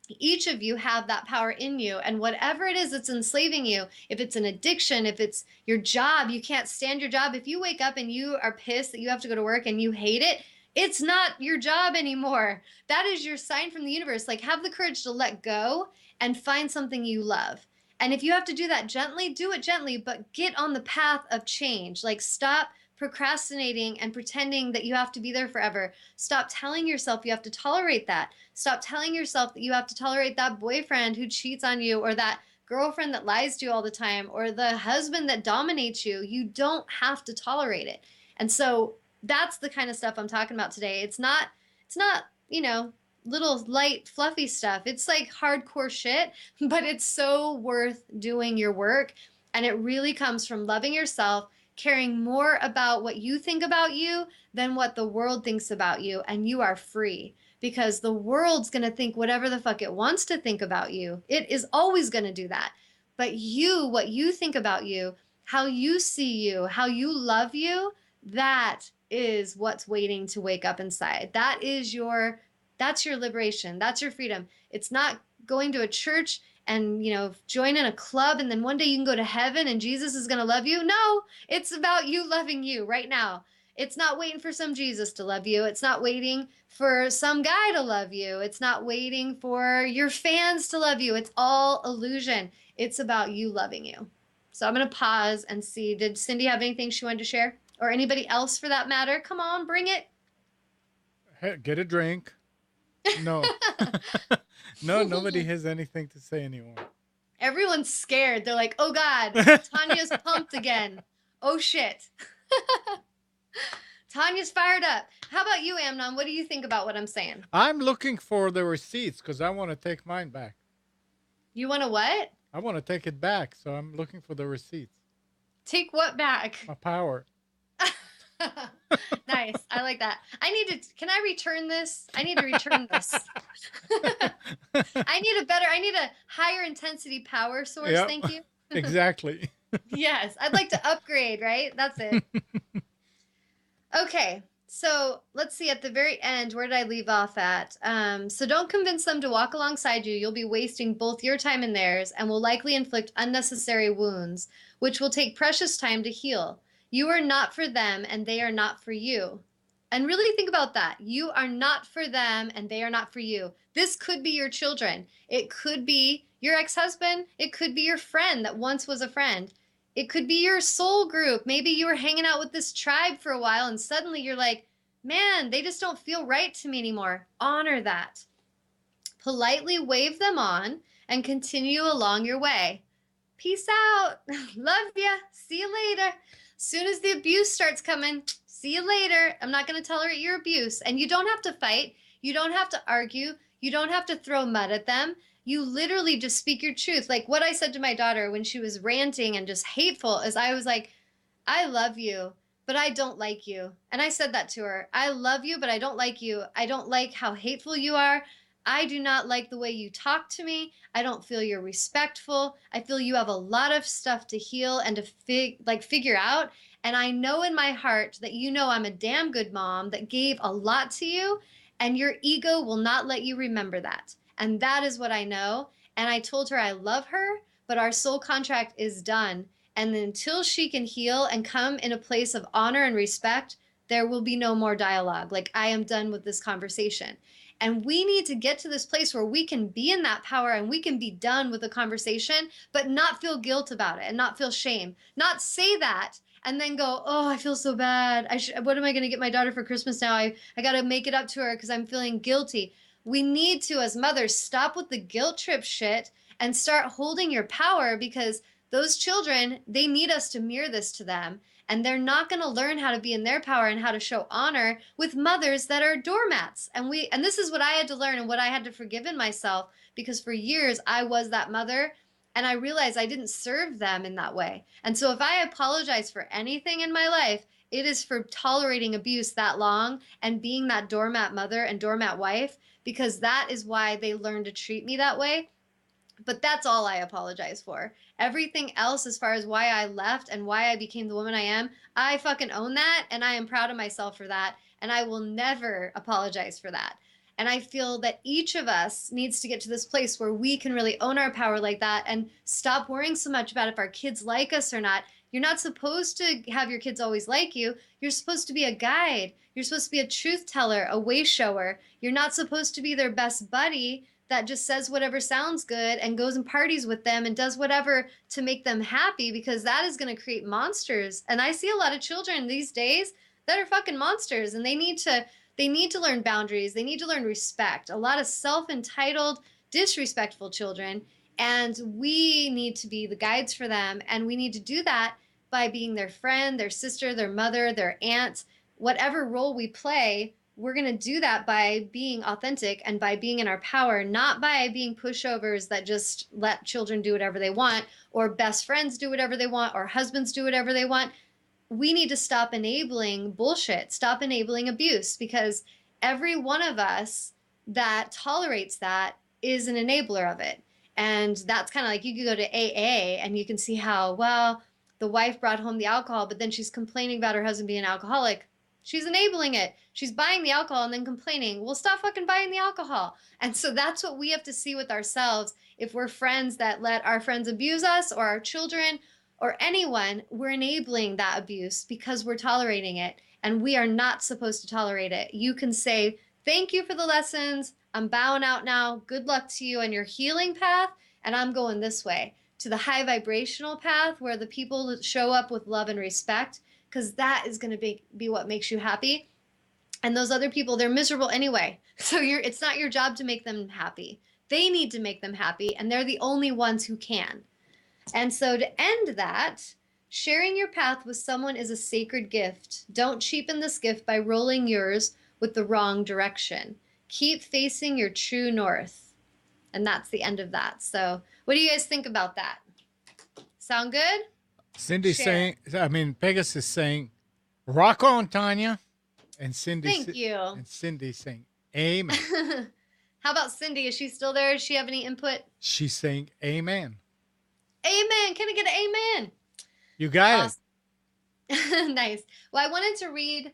each of you have that power in you, and whatever it is that's enslaving you, if it's an addiction, if it's your job, you can't stand your job, if you wake up and you are pissed that you have to go to work and you hate it, it's not your job anymore. That is your sign from the universe. Like, have the courage to let go and find something you love. And if you have to do that gently, do it gently, but get on the path of change. Like, stop procrastinating and pretending that you have to be there forever. Stop telling yourself you have to tolerate that. Stop telling yourself that you have to tolerate that boyfriend who cheats on you, or that girlfriend that lies to you all the time, or the husband that dominates you. You don't have to tolerate it. And so that's the kind of stuff I'm talking about today. It's not, little light fluffy stuff. It's like hardcore shit, but it's so worth doing your work. And it really comes from loving yourself, caring more about what you think about you than what the world thinks about you, and you are free. Because the world's going to think whatever the fuck it wants to think about you. It is always going to do that. But you, what you think about you, how you see you, how you love you, that is what's waiting to wake up inside. That's your liberation. That's your freedom. It's not going to a church and, join in a club and then one day you can go to heaven and Jesus is going to love you. No, it's about you loving you right now. It's not waiting for some Jesus to love you. It's not waiting for some guy to love you. It's not waiting for your fans to love you. It's all illusion. It's about you loving you. So I'm going to pause and see, did Cindy have anything she wanted to share? Or anybody else for that matter? Come on, bring it. Hey, get a drink. No. No, nobody has anything to say anymore. Everyone's scared. They're like, oh God, Tanya's pumped again. Oh shit. Tanya's fired up. How about you, Amnon? What do you think about what I'm saying? I'm looking for the receipts because I want to take mine back. You want to what? I want to take it back, so I'm looking for the receipts. Take what back? My power. Nice. I like that. Can I return this? I need to return this. I need a higher intensity power source. Yep. Thank you. Exactly. Yes. I'd like to upgrade, right? That's it. Okay. So let's see, at the very end, where did I leave off at? So don't convince them to walk alongside you. You'll be wasting both your time and theirs, and will likely inflict unnecessary wounds, which will take precious time to heal. You are not for them, and they are not for you. And really think about that. You are not for them, and they are not for you. This could be your children. It could be your ex-husband. It could be your friend that once was a friend. It could be your soul group. Maybe you were hanging out with this tribe for a while, and suddenly you're like, man, they just don't feel right to me anymore. Honor that. Politely wave them on and continue along your way. Peace out. Love ya. See you later. Soon as the abuse starts coming, see you later. I'm not going to tolerate your abuse. And you don't have to fight. You don't have to argue. You don't have to throw mud at them. You literally just speak your truth. Like what I said to my daughter when she was ranting and just hateful is I was like, I love you, but I don't like you. And I said that to her. I love you, but I don't like you. I don't like how hateful you are. I do not like the way you talk to me. I don't feel you're respectful. I feel you have a lot of stuff to heal and to figure out. And I know in my heart that you know I'm a damn good mom that gave a lot to you, and your ego will not let you remember that. And that is what I know. And I told her I love her, but our soul contract is done. And until she can heal and come in a place of honor and respect, there will be no more dialogue. Like, I am done with this conversation. And we need to get to this place where we can be in that power and we can be done with the conversation, but not feel guilt about it and not feel shame. Not say that and then go, oh, I feel so bad. What am I going to get my daughter for Christmas now? I got to make it up to her because I'm feeling guilty. We need to, as mothers, stop with the guilt trip shit and start holding your power, because those children, they need us to mirror this to them. And they're not going to learn how to be in their power and how to show honor with mothers that are doormats. And this is what I had to learn and what I had to forgive in myself, because for years I was that mother And I realized I didn't serve them in that way. And so if I apologize for anything in my life, it is for tolerating abuse that long and being that doormat mother and doormat wife, because that is why they learned to treat me that way. But that's all I apologize for. Everything else, as far as why I left and why I became the woman I am, I fucking own that, and I am proud of myself for that, and I will never apologize for that. And I feel that each of us needs to get to this place where we can really own our power like that and stop worrying so much about if our kids like us or not. You're not supposed to have your kids always like you. You're supposed to be a guide. You're supposed to be a truth teller, a way shower. You're not supposed to be their best buddy that just says whatever sounds good and goes and parties with them and does whatever to make them happy, because that is going to create monsters. And I see a lot of children these days that are fucking monsters, and they need to learn boundaries. They need to learn respect. A lot of self-entitled, disrespectful children, and we need to be the guides for them, and we need to do that by being their friend, their sister, their mother, their aunt, whatever role we play. We're going to do that by being authentic and by being in our power, not by being pushovers that just let children do whatever they want, or best friends do whatever they want, or husbands do whatever they want. We need to stop enabling bullshit, stop enabling abuse, because every one of us that tolerates that is an enabler of it. And that's kind of like, you could go to AA and you can see how, well, the wife brought home the alcohol, but then she's complaining about her husband being an alcoholic. She's enabling it. She's buying the alcohol and then complaining. Well, stop fucking buying the alcohol. And so that's what we have to see with ourselves. If we're friends that let our friends abuse us, or our children, or anyone, we're enabling that abuse because we're tolerating it. And we are not supposed to tolerate it. You can say, thank you for the lessons. I'm bowing out now. Good luck to you on your healing path. And I'm going this way to the high vibrational path where the people show up with love and respect, because that is going to be what makes you happy. And those other people, they're miserable anyway. So it's not your job to make them happy. They need to make them happy, and they're the only ones who can. And so to end that, sharing your path with someone is a sacred gift. Don't cheapen this gift by rolling yours with the wrong direction. Keep facing your true north. And that's the end of that. So what do you guys think about that? Sound good? Cindy's Share. saying, Pegasus is saying, rock on, Tawnya. And Thank you. And Cindy's saying, amen. How about Cindy? Is she still there? Does she have any input? She's saying, amen. Amen. Can I get an amen? You got it. Nice. Well, I wanted to read,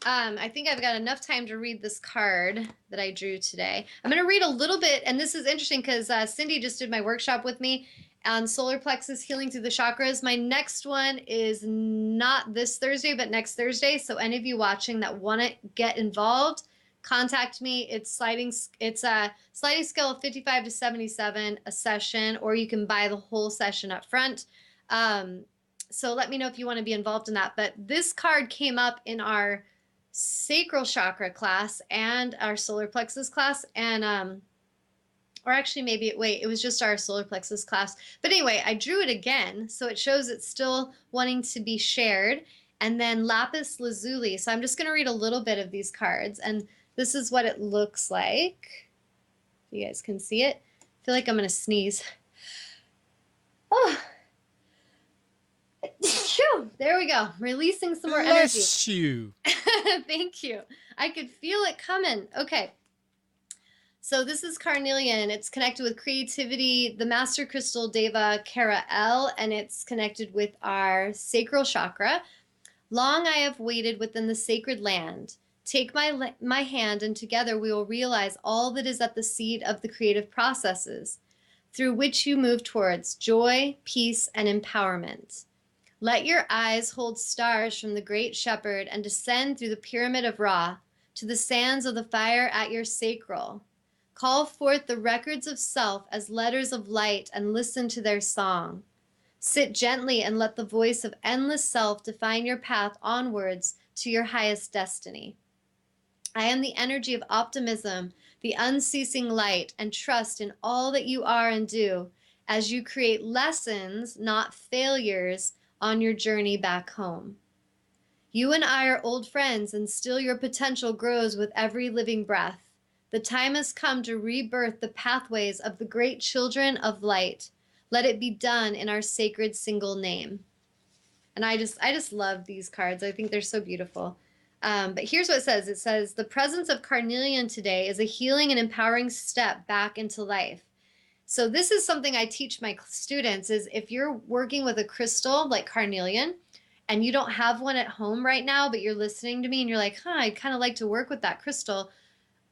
I think I've got enough time to read this card that I drew today. I'm going to read a little bit, and this is interesting because Cindy just did my workshop with me on solar plexus healing through the chakras. My next one is not this Thursday, but next Thursday. So any of you watching that want to get involved, contact me. It's a sliding scale of 55 to 77 a session, or you can buy the whole session up front. So let me know if you want to be involved in that. But this card came up in our sacral chakra class and our solar plexus class, and or actually maybe it was just our solar plexus class. But anyway, I drew it again, so it shows it's still wanting to be shared. And then lapis lazuli. So I'm just going to read a little bit of these cards, and this is what it looks like. You guys can see it. I feel like I'm going to sneeze. Oh. There we go. Releasing some more energy. Bless you. Thank you. I could feel it coming. Okay. So this is Carnelian. It's connected with creativity, the Master Crystal Deva Kara L, and it's connected with our sacral chakra. Long I have waited within the sacred land. Take my hand, and together we will realize all that is at the seed of the creative processes, through which you move towards joy, peace, and empowerment. Let your eyes hold stars from the great shepherd and descend through the pyramid of Ra to the sands of the fire at your sacral. Call forth the records of self as letters of light and listen to their song. Sit gently and let the voice of endless self define your path onwards to your highest destiny. I am the energy of optimism, the unceasing light, and trust in all that you are and do as you create lessons, not failures, on your journey back home. You and I are old friends, and still your potential grows with every living breath. The time has come to rebirth the pathways of the great children of light. Let it be done in our sacred single name. And I just love these cards. I think they're so beautiful. But here's what it says. It says, the presence of Carnelian today is a healing and empowering step back into life. So this is something I teach my students is if you're working with a crystal like Carnelian and you don't have one at home right now, but you're listening to me and you're like, I'd kind of like to work with that crystal.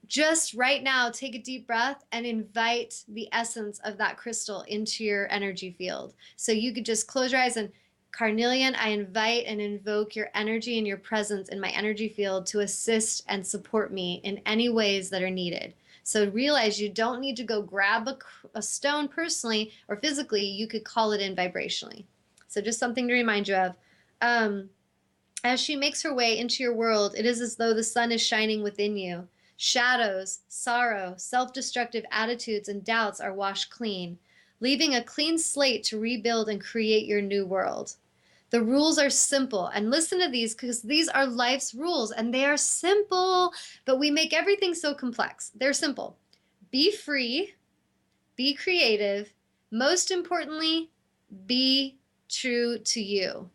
Just right now, take a deep breath and invite the essence of that crystal into your energy field. So you could just close your eyes and Carnelian, I invite and invoke your energy and your presence in my energy field to assist and support me in any ways that are needed. So realize you don't need to go grab a stone personally or physically. You could call it in vibrationally. So just something to remind you of. As she makes her way into your world, it is as though the sun is shining within you. Shadows, sorrow, self-destructive attitudes, and doubts are washed clean, leaving a clean slate to rebuild and create your new world. The rules are simple, and listen to these because these are life's rules, and they are simple, but we make everything so complex. They're simple. Be free, be creative, most importantly, be true to you.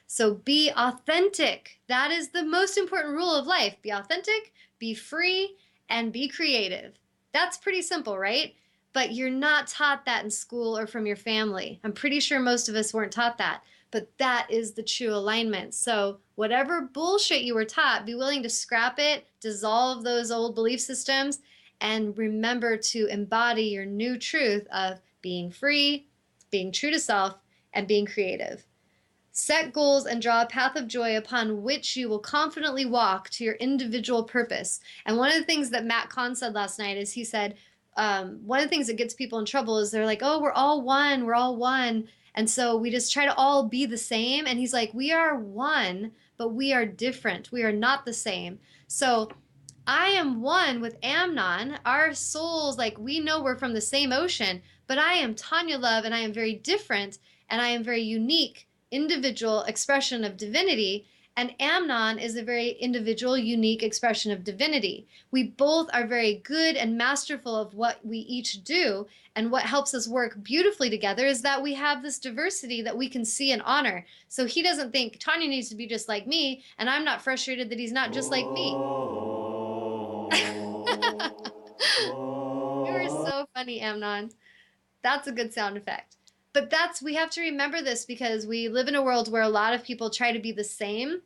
So be authentic. That is the most important rule of life. Be authentic, be free, and be creative. That's pretty simple, right? But you're not taught that in school or from your family. I'm pretty sure most of us weren't taught that. But that is the true alignment. So whatever bullshit you were taught, be willing to scrap it, dissolve those old belief systems, and remember to embody your new truth of being free, being true to self, and being creative. Set goals and draw a path of joy upon which you will confidently walk to your individual purpose. And one of the things that Matt Kahn said last night is he said, one of the things that gets people in trouble is they're like, oh, we're all one, we're all one. And so we just try to all be the same. And he's like, we are one, but we are different. We are not the same. So I am one with Amnon. Our souls, like we know we're from the same ocean, but I am Tawnya Love and I am very different and I am very unique, individual expression of divinity. And Amnon is a very individual, unique expression of divinity. We both are very good and masterful of what we each do. And what helps us work beautifully together is that we have this diversity that we can see and honor. So he doesn't think Tawnya needs to be just like me, and I'm not frustrated that he's not just like me. You are so funny, Amnon. That's a good sound effect. But we have to remember this because we live in a world where a lot of people try to be the same.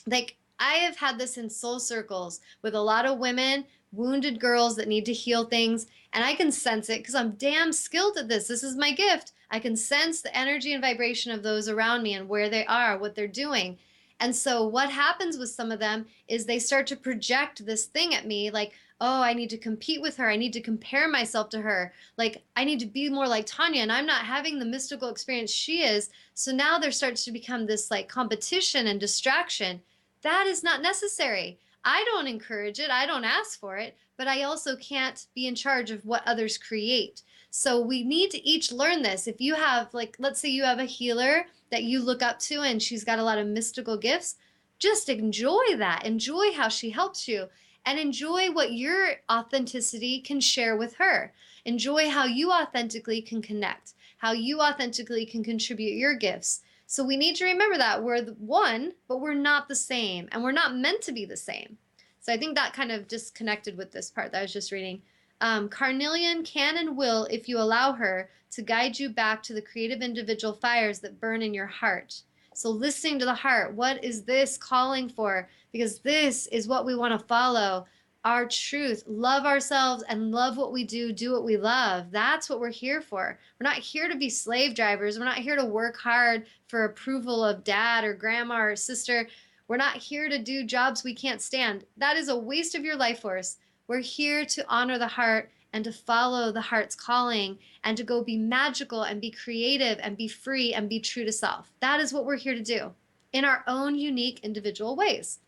Like, I have had this in soul circles with a lot of women, wounded girls that need to heal things. And I can sense it because I'm damn skilled at this. This is my gift. I can sense the energy and vibration of those around me and where they are, what they're doing. And so what happens with some of them is they start to project this thing at me like, oh, I need to compete with her. I need to compare myself to her. Like, I need to be more like Tawnya, and I'm not having the mystical experience she is. So now there starts to become this like competition and distraction. That is not necessary. I don't encourage it. I don't ask for it, but I also can't be in charge of what others create. So we need to each learn this. If you have, like, let's say you have a healer that you look up to and she's got a lot of mystical gifts, just enjoy that. Enjoy how she helps you and enjoy what your authenticity can share with her. Enjoy how you authentically can connect, how you authentically can contribute your gifts. So we need to remember that we're one, but we're not the same, and we're not meant to be the same. So I think that kind of disconnected with this part that I was just reading. Carnelian can and will, if you allow her, to guide you back to the creative individual fires that burn in your heart. So listening to the heart, what is this calling for? Because this is what we want to follow. Our truth, love ourselves and love what we do what we love. That's what we're here for. We're not here to be slave drivers. We're not here to work hard for approval of dad or grandma or sister. We're not here to do jobs we can't stand. That is a waste of your life force. We're here to honor the heart and to follow the heart's calling and to go be magical and be creative and be free and be true to self. That is what we're here to do in our own unique individual ways.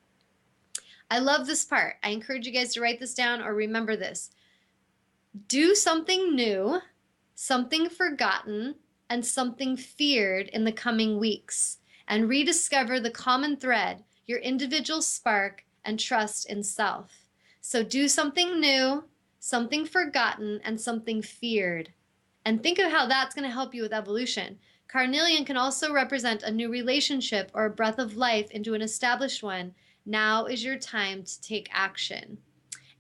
I love this part. I encourage you guys to write this down or remember this. Do something new, something forgotten, and something feared in the coming weeks, and rediscover the common thread, your individual spark, and trust in self. So do something new, something forgotten, and something feared. And think of how that's going to help you with evolution. Carnelian can also represent a new relationship or a breath of life into an established one. Now is your time to take action.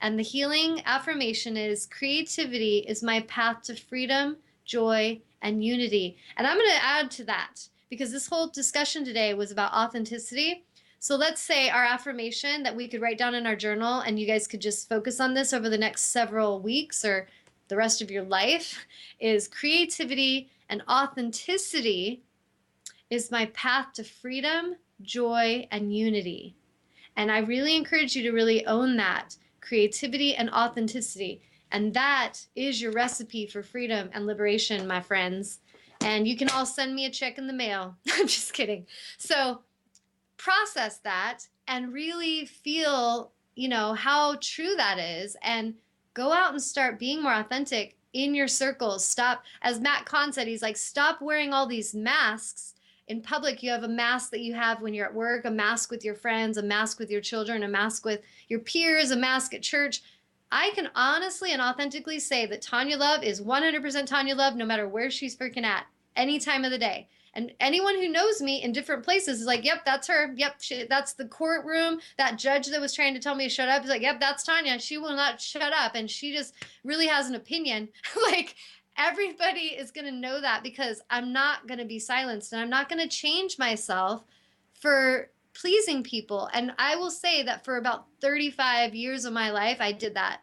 And the healing affirmation is creativity is my path to freedom, joy, and unity. And I'm going to add to that because this whole discussion today was about authenticity. So let's say our affirmation that we could write down in our journal, and you guys could just focus on this over the next several weeks or the rest of your life, is creativity and authenticity is my path to freedom, joy, and unity. And I really encourage you to really own that creativity and authenticity. And that is your recipe for freedom and liberation, my friends. And you can all send me a check in the mail. I'm just kidding. So process that and really feel, how true that is, and go out and start being more authentic in your circles. Stop, as Matt Kahn said, he's like, stop wearing all these masks in public. You have a mask that you have when you're at work, a mask with your friends, a mask with your children, a mask with your peers, a mask at church. I can honestly and authentically say that Tawnya Love is 100% Tawnya Love no matter where she's freaking at, any time of the day. And anyone who knows me in different places is like, yep, that's her. Yep, that's the courtroom. That judge that was trying to tell me to shut up is like, yep, that's Tawnya. She will not shut up. And she just really has an opinion. Like, everybody is going to know that because I'm not going to be silenced, and I'm not going to change myself for pleasing people. And I will say that for about 35 years of my life, I did that.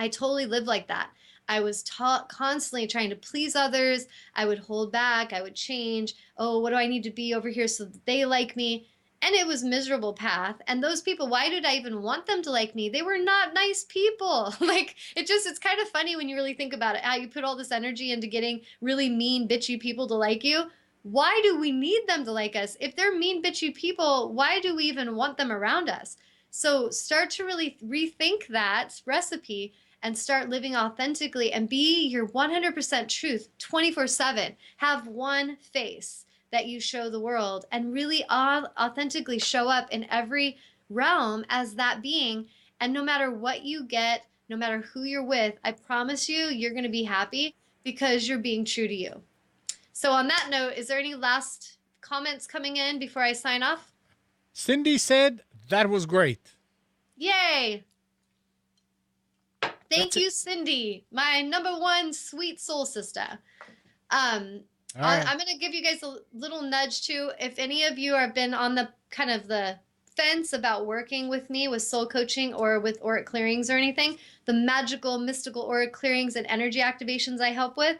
I totally lived like that. I was constantly trying to please others. I would hold back. I would change. Oh, what do I need to be over here so that they like me? And it was a miserable path. And those people, why did I even want them to like me? They were not nice people. Like, it's kind of funny when you really think about it, how you put all this energy into getting really mean, bitchy people to like you. Why do we need them to like us? If they're mean, bitchy people, why do we even want them around us? So start to really rethink that recipe and start living authentically and be your 100% truth 24/7. Have one face that you show the world and really authentically show up in every realm as that being. And no matter what you get, no matter who you're with, I promise you, you're going to be happy because you're being true to you. So on that note, is there any last comments coming in before I sign off? Cindy said that was great. Yay! Thank That's you, it. Cindy, my number one sweet soul sister. All right. I'm going to give you guys a little nudge too. If any of you have been on the kind of the fence about working with me with soul coaching or with auric clearings or anything, the magical, mystical auric clearings and energy activations I help with,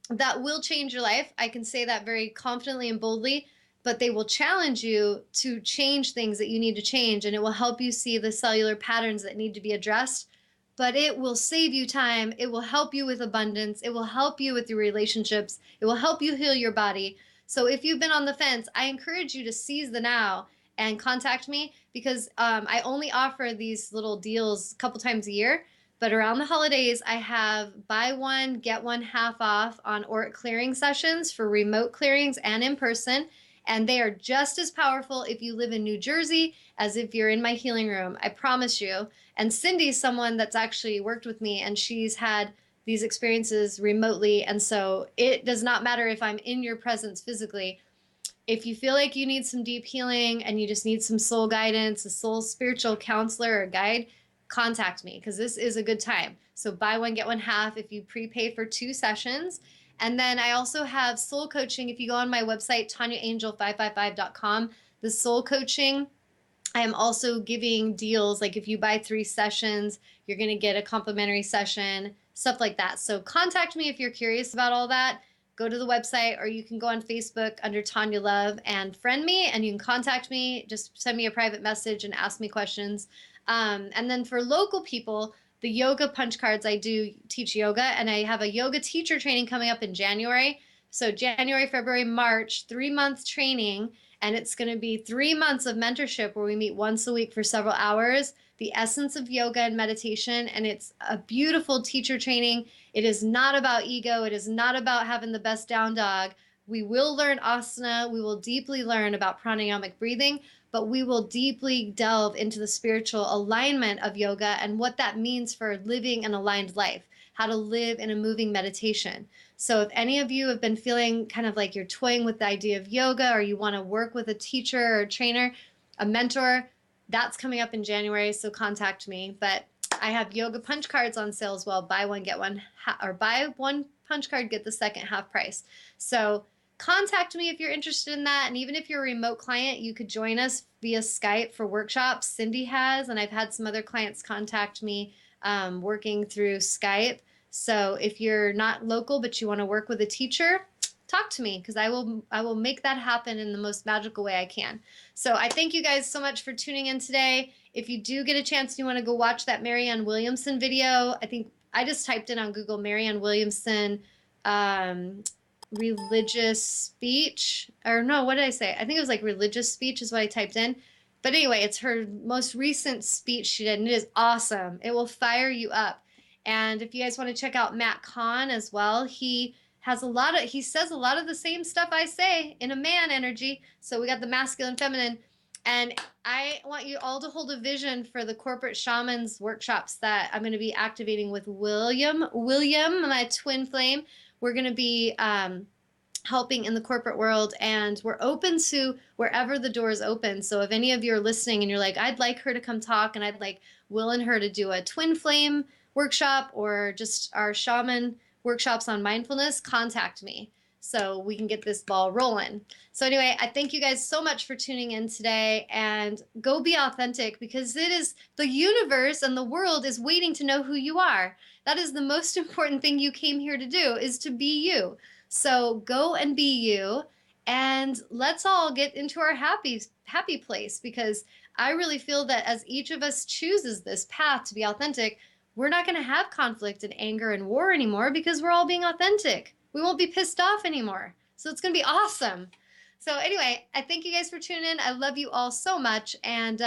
that will change your life. I can say that very confidently and boldly, but they will challenge you to change things that you need to change, and it will help you see the cellular patterns that need to be addressed. But it will save you time. It will help you with abundance. It will help you with your relationships. It will help you heal your body. So if you've been on the fence, I encourage you to seize the now and contact me, because I only offer these little deals a couple times a year. But around the holidays, I have buy one, get one half off on auric clearing sessions for remote clearings and in person. And they are just as powerful if you live in New Jersey as if you're in my healing room. I promise you. And Cindy's someone that's actually worked with me, and she's had these experiences remotely. And so it does not matter if I'm in your presence physically. If you feel like you need some deep healing and you just need some soul guidance, a soul spiritual counselor or guide, contact me, because this is a good time. So buy one, get one half if you prepay for 2 sessions. And then I also have soul coaching. If you go on my website, TanyaAngel555.com, the soul coaching, I am also giving deals. Like if you buy 3 sessions, you're going to get a complimentary session, stuff like that. So contact me if you're curious about all that. Go to the website, or you can go on Facebook under Tawnya Love and friend me, and you can contact me. Just send me a private message and ask me questions. And then for local people, the yoga punch cards, I do teach yoga, and I have a yoga teacher training coming up in January. So January, February, March, 3-month training. And it's going to be 3 months of mentorship where we meet once a week for several hours, the essence of yoga and meditation. And it's a beautiful teacher training. It is not about ego. It is not about having the best down dog. We will learn asana. We will deeply learn about pranayamic breathing, but we will deeply delve into the spiritual alignment of yoga and what that means for living an aligned life. how to live in a moving meditation. So if any of you have been feeling kind of like you're toying with the idea of yoga, or you want to work with a teacher or trainer, a mentor, that's coming up in January, so contact me. But I have yoga punch cards on sale as well. Buy one, get one, or buy one punch card, get the second half price. So contact me if you're interested in that. And even if you're a remote client, you could join us via Skype for workshops. Cindy has, and I've had some other clients contact me working through Skype. So if you're not local, but you want to work with a teacher, talk to me, because I will make that happen in the most magical way I can. So I thank you guys so much for tuning in today. If you do get a chance, you want to go watch that Marianne Williamson video. I think I just typed in on Google Marianne Williamson religious speech, or no, what did I say? I think it was like religious speech is what I typed in. But anyway, it's her most recent speech she did, and it is awesome. It will fire you up. And if you guys want to check out Matt Kahn as well, he says a lot of the same stuff I say in a man energy. So we got the masculine, feminine. And I want you all to hold a vision for the corporate shamans workshops that I'm going to be activating with William, my twin flame. We're going to be helping in the corporate world, and we're open to wherever the door is open. So if any of you are listening and you're like, I'd like her to come talk, and I'd like Will and her to do a twin flame workshop, or just our shaman workshops on mindfulness, contact me so we can get this ball rolling. So anyway, I thank you guys so much for tuning in today, and go be authentic, because it is the universe and the world is waiting to know who you are. That is the most important thing you came here to do, is to be you. So go and be you, and let's all get into our happy place, because I really feel that as each of us chooses this path to be authentic, we're not going to have conflict and anger and war anymore, because we're all being authentic. We won't be pissed off anymore. So it's going to be awesome. So anyway, I thank you guys for tuning in. I love you all so much, and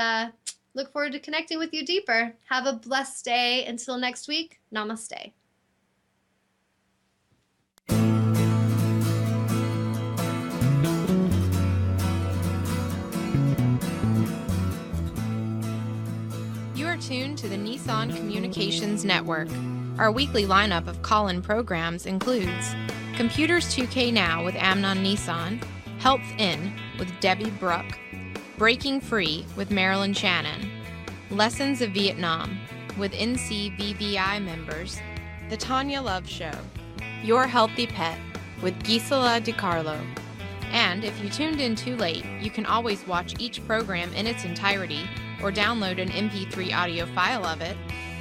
look forward to connecting with you deeper. Have a blessed day. Until next week, namaste. You are tuned to the Nissan Communications Network. Our weekly lineup of call-in programs includes Computers 2K Now with Amnon Nissan, Health In with Debbie Bruck, Breaking Free with Marilyn Shannon, Lessons of Vietnam with NCVVI members, The Tawnya Love Show, Your Healthy Pet with Gisela DiCarlo. And if you tuned in too late, you can always watch each program in its entirety or download an MP3 audio file of it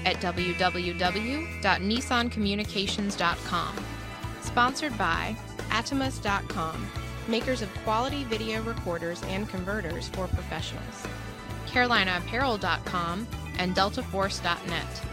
at www.nissancommunications.com. Sponsored by Atomus.com, makers of quality video recorders and converters for professionals, CarolinaApparel.com, and DeltaForce.net.